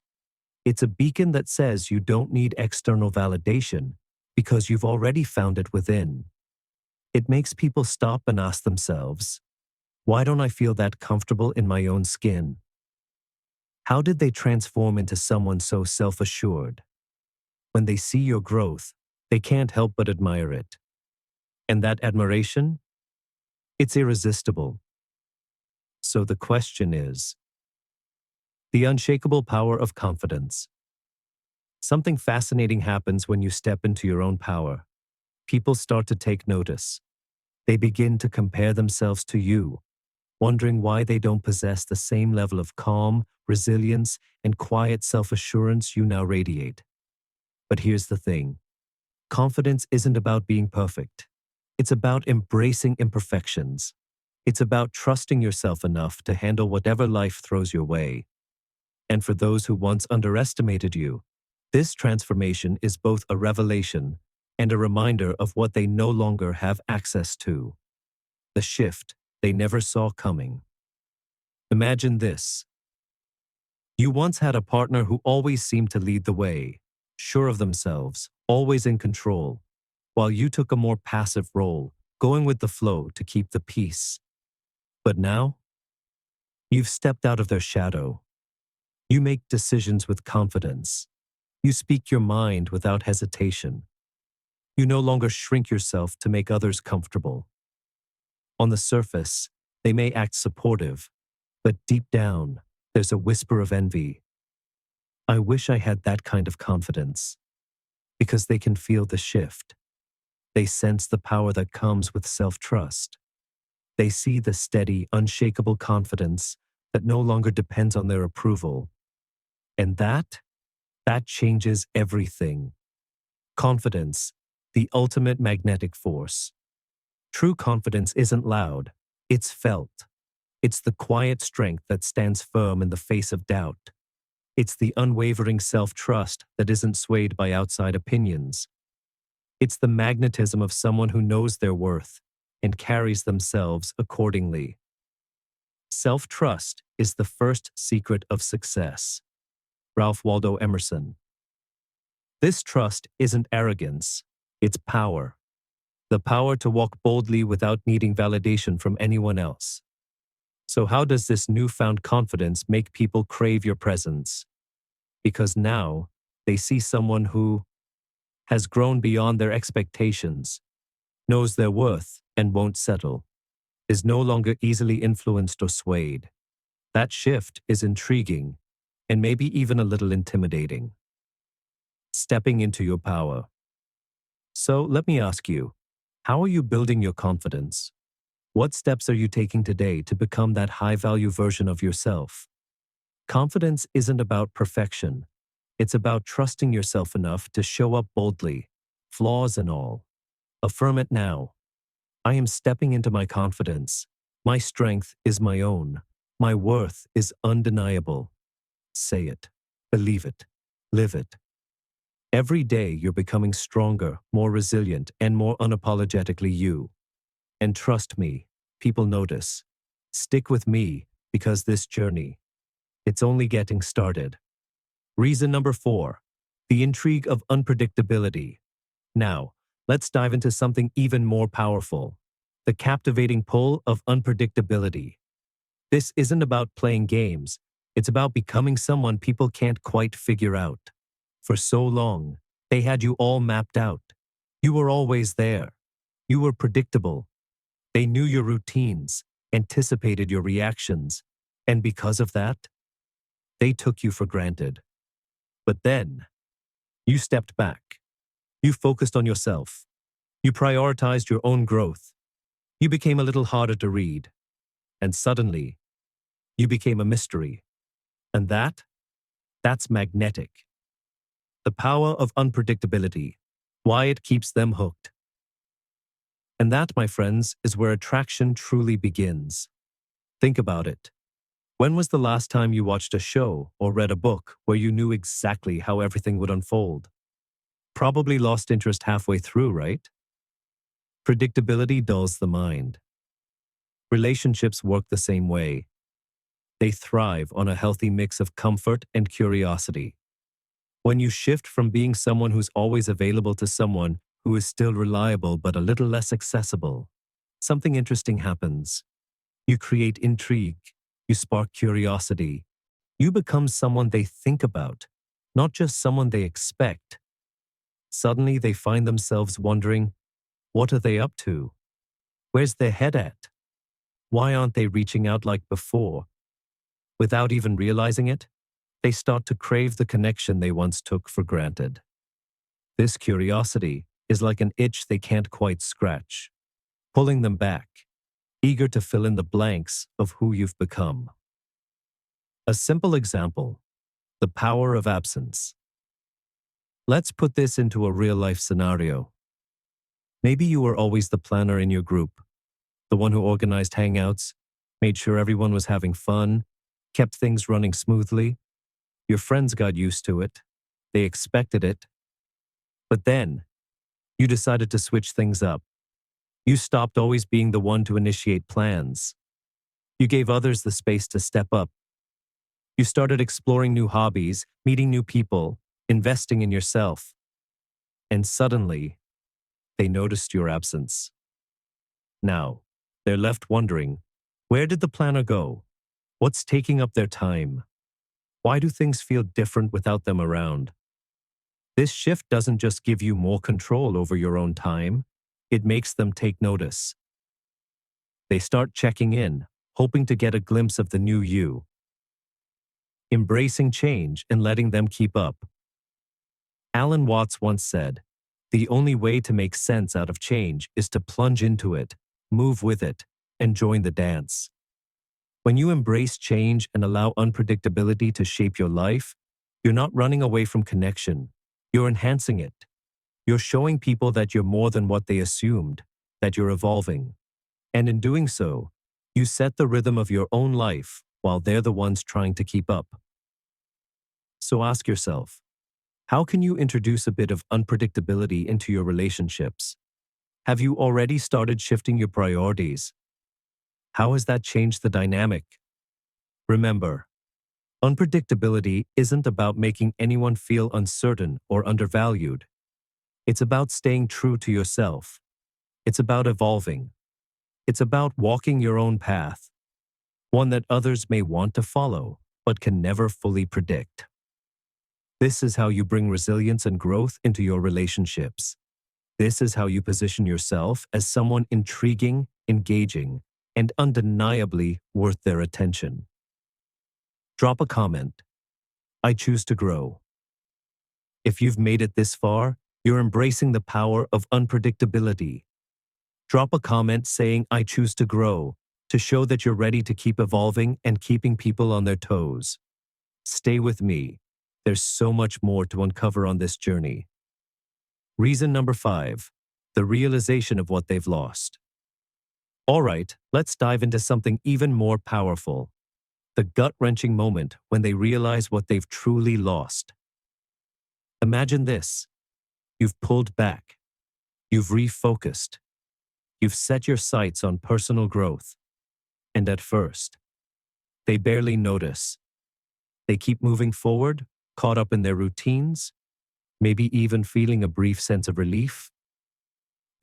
It's a beacon that says you don't need external validation because you've already found it within. It makes people stop and ask themselves, why don't I feel that comfortable in my own skin? How did they transform into someone so self-assured? When they see your growth, they can't help but admire it. And that admiration? It's irresistible. So the question is, the unshakable power of confidence. Something fascinating happens when you step into your own power. People start to take notice. They begin to compare themselves to you, wondering why they don't possess the same level of calm, resilience, and quiet self-assurance you now radiate. But here's the thing. Confidence isn't about being perfect. It's about embracing imperfections. It's about trusting yourself enough to handle whatever life throws your way. And for those who once underestimated you, this transformation is both a revelation and a reminder of what they no longer have access to. The shift they never saw coming. Imagine this. You once had a partner who always seemed to lead the way, sure of themselves, always in control, while you took a more passive role, going with the flow to keep the peace. But now, you've stepped out of their shadow. You make decisions with confidence. You speak your mind without hesitation. You no longer shrink yourself to make others comfortable. On the surface, they may act supportive, but deep down, there's a whisper of envy. I wish I had that kind of confidence. Because they can feel the shift. They sense the power that comes with self-trust. They see the steady, unshakable confidence that no longer depends on their approval. And that changes everything. Confidence, the ultimate magnetic force. True confidence isn't loud, it's felt. It's the quiet strength that stands firm in the face of doubt. It's the unwavering self-trust that isn't swayed by outside opinions. It's the magnetism of someone who knows their worth and carries themselves accordingly. Self-trust is the first secret of success. Ralph Waldo Emerson. This trust isn't arrogance, it's power. The power to walk boldly without needing validation from anyone else. So how does this newfound confidence make people crave your presence? Because now they see someone who has grown beyond their expectations, knows their worth and won't settle, is no longer easily influenced or swayed. That shift is intriguing and maybe even a little intimidating. Stepping into your power. So let me ask you, how are you building your confidence? What steps are you taking today to become that high-value version of yourself? Confidence isn't about perfection. It's about trusting yourself enough to show up boldly, flaws and all. Affirm it now. I am stepping into my confidence. My strength is my own. My worth is undeniable. Say it, believe it, live it. Every day you're becoming stronger, more resilient, and more unapologetically you. And trust me, people notice. Stick with me, because this journey, it's only getting started. Reason number 4, the intrigue of unpredictability. Now, let's dive into something even more powerful. The captivating pull of unpredictability. This isn't about playing games. It's about becoming someone people can't quite figure out. For so long, they had you all mapped out. You were always there. You were predictable. They knew your routines, anticipated your reactions, and because of that, they took you for granted. But then, you stepped back. You focused on yourself. You prioritized your own growth. You became a little harder to read, and suddenly, you became a mystery. And that's magnetic. The power of unpredictability, why it keeps them hooked. And that, my friends, is where attraction truly begins. Think about it. When was the last time you watched a show or read a book where you knew exactly how everything would unfold? Probably lost interest halfway through, right? Predictability dulls the mind. Relationships work the same way. They thrive on a healthy mix of comfort and curiosity. When you shift from being someone who's always available to someone who is still reliable but a little less accessible, something interesting happens. You create intrigue. You spark curiosity. You become someone they think about, not just someone they expect. Suddenly they find themselves wondering, what are they up to? Where's their head at? Why aren't they reaching out like before? Without even realizing it, they start to crave the connection they once took for granted. This curiosity is like an itch they can't quite scratch, pulling them back, eager to fill in the blanks of who you've become. A simple example, the power of absence. Let's put this into a real-life scenario. Maybe you were always the planner in your group, the one who organized hangouts, made sure everyone was having fun, kept things running smoothly. Your friends got used to it. They expected it. But then, you decided to switch things up. You stopped always being the one to initiate plans. You gave others the space to step up. You started exploring new hobbies, meeting new people, investing in yourself. And suddenly, they noticed your absence. Now, they're left wondering, where did the planner go? What's taking up their time? Why do things feel different without them around? This shift doesn't just give you more control over your own time, it makes them take notice. They start checking in, hoping to get a glimpse of the new you. Embracing change and letting them keep up. Alan Watts once said, "The only way to make sense out of change is to plunge into it, move with it, and join the dance." When you embrace change and allow unpredictability to shape your life, you're not running away from connection. You're enhancing it. You're showing people that you're more than what they assumed, that you're evolving. And in doing so, you set the rhythm of your own life while they're the ones trying to keep up. So ask yourself, how can you introduce a bit of unpredictability into your relationships? Have you already started shifting your priorities? How has that changed the dynamic? Remember, unpredictability isn't about making anyone feel uncertain or undervalued. It's about staying true to yourself. It's about evolving. It's about walking your own path, one that others may want to follow, but can never fully predict. This is how you bring resilience and growth into your relationships. This is how you position yourself as someone intriguing, engaging, and undeniably worth their attention. Drop a comment. I choose to grow. If you've made it this far, you're embracing the power of unpredictability. Drop a comment saying, I choose to grow, to show that you're ready to keep evolving and keeping people on their toes. Stay with me. There's so much more to uncover on this journey. Reason number 5, the realization of what they've lost. All right, let's dive into something even more powerful. The gut-wrenching moment when they realize what they've truly lost. Imagine this. You've pulled back. You've refocused. You've set your sights on personal growth. And at first, they barely notice. They keep moving forward, caught up in their routines, maybe even feeling a brief sense of relief.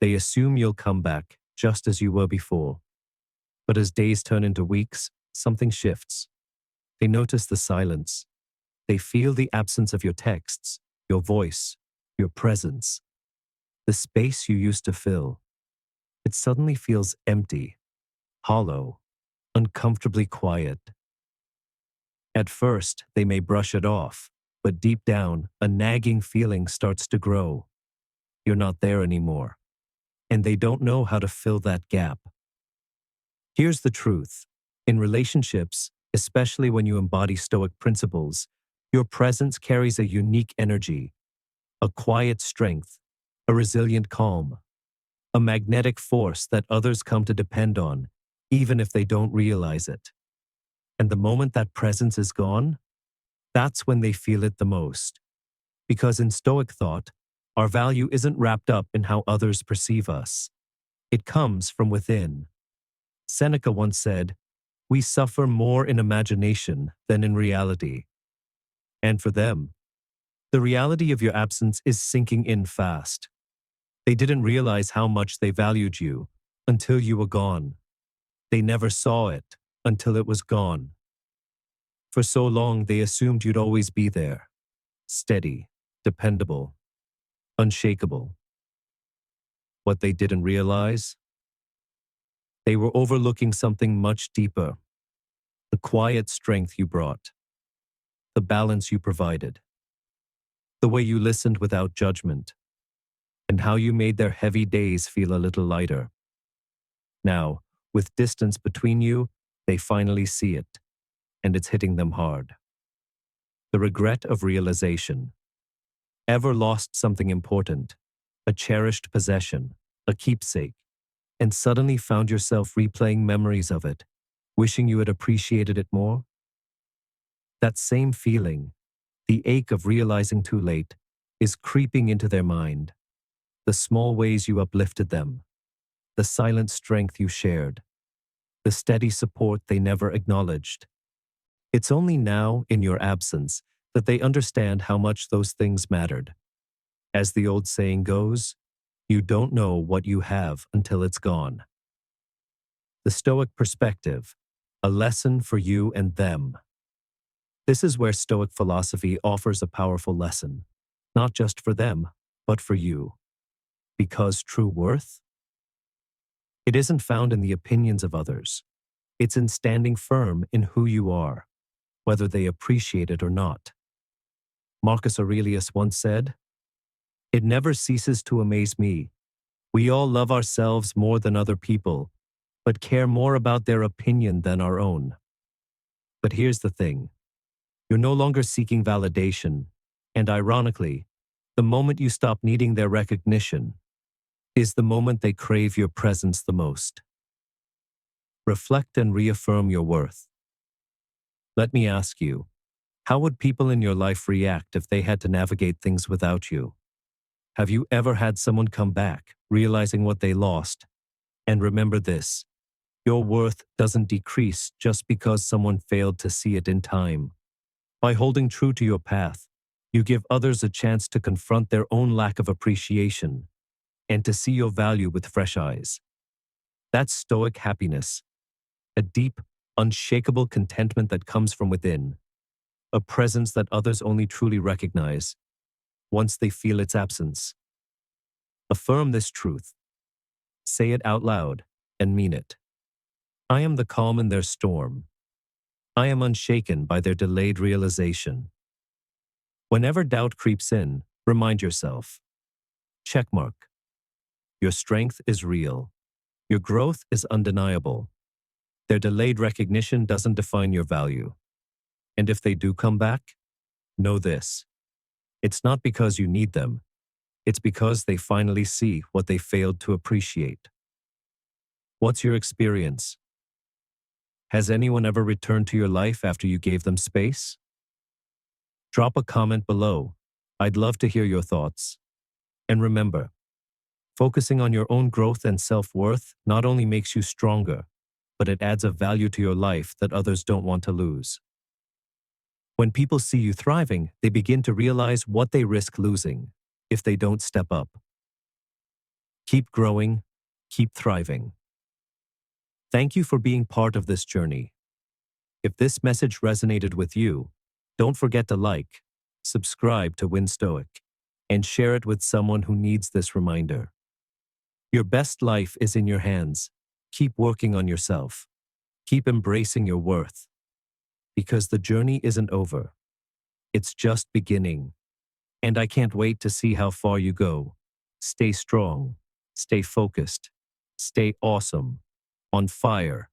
They assume you'll come back just as you were before. But as days turn into weeks, something shifts. They notice the silence. They feel the absence of your texts, your voice, your presence. The space you used to fill. It suddenly feels empty, hollow, uncomfortably quiet. At first, they may brush it off, but deep down, a nagging feeling starts to grow. You're not there anymore, and they don't know how to fill that gap. Here's the truth. In relationships, especially when you embody Stoic principles, your presence carries a unique energy, a quiet strength, a resilient calm, a magnetic force that others come to depend on, even if they don't realize it. And the moment that presence is gone, that's when they feel it the most. Because in Stoic thought, our value isn't wrapped up in how others perceive us. It comes from within. Seneca once said, "We suffer more in imagination than in reality." And for them, the reality of your absence is sinking in fast. They didn't realize how much they valued you until you were gone. They never saw it until it was gone. For so long, they assumed you'd always be there, steady, dependable, unshakable. What they didn't realize? They were overlooking something much deeper. The quiet strength you brought, the balance you provided, the way you listened without judgment, and how you made their heavy days feel a little lighter. Now, with distance between you, they finally see it, and it's hitting them hard. The regret of realization. Ever lost something important, a cherished possession, a keepsake, and suddenly found yourself replaying memories of it, wishing you had appreciated it more? That same feeling, the ache of realizing too late, is creeping into their mind. The small ways you uplifted them, the silent strength you shared, the steady support they never acknowledged. It's only now, in your absence, that they understand how much those things mattered. As the old saying goes, you don't know what you have until it's gone. The Stoic perspective, a lesson for you and them. This is where Stoic philosophy offers a powerful lesson, not just for them, but for you. Because true worth? It isn't found in the opinions of others. It's in standing firm in who you are, whether they appreciate it or not. Marcus Aurelius once said, "It never ceases to amaze me. We all love ourselves more than other people, but care more about their opinion than our own." But here's the thing. You're no longer seeking validation, and ironically, the moment you stop needing their recognition is the moment they crave your presence the most. Reflect and reaffirm your worth. Let me ask you, how would people in your life react if they had to navigate things without you? Have you ever had someone come back, realizing what they lost? And remember this, your worth doesn't decrease just because someone failed to see it in time. By holding true to your path, you give others a chance to confront their own lack of appreciation and to see your value with fresh eyes. That's Stoic happiness, a deep, unshakable contentment that comes from within, a presence that others only truly recognize once they feel its absence. Affirm this truth. Say it out loud and mean it. I am the calm in their storm. I am unshaken by their delayed realization. Whenever doubt creeps in, remind yourself. Checkmark. Your strength is real. Your growth is undeniable. Their delayed recognition doesn't define your value. And if they do come back, know this. It's not because you need them. It's because they finally see what they failed to appreciate. What's your experience? Has anyone ever returned to your life after you gave them space? Drop a comment below. I'd love to hear your thoughts. And remember, focusing on your own growth and self-worth not only makes you stronger, but it adds a value to your life that others don't want to lose. When people see you thriving, they begin to realize what they risk losing if they don't step up. Keep growing, keep thriving. Thank you for being part of this journey. If this message resonated with you, don't forget to like, subscribe to Win Stoic, and share it with someone who needs this reminder. Your best life is in your hands. Keep working on yourself. Keep embracing your worth. Because the journey isn't over. It's just beginning. And I can't wait to see how far you go. Stay strong. Stay focused. Stay awesome. On fire.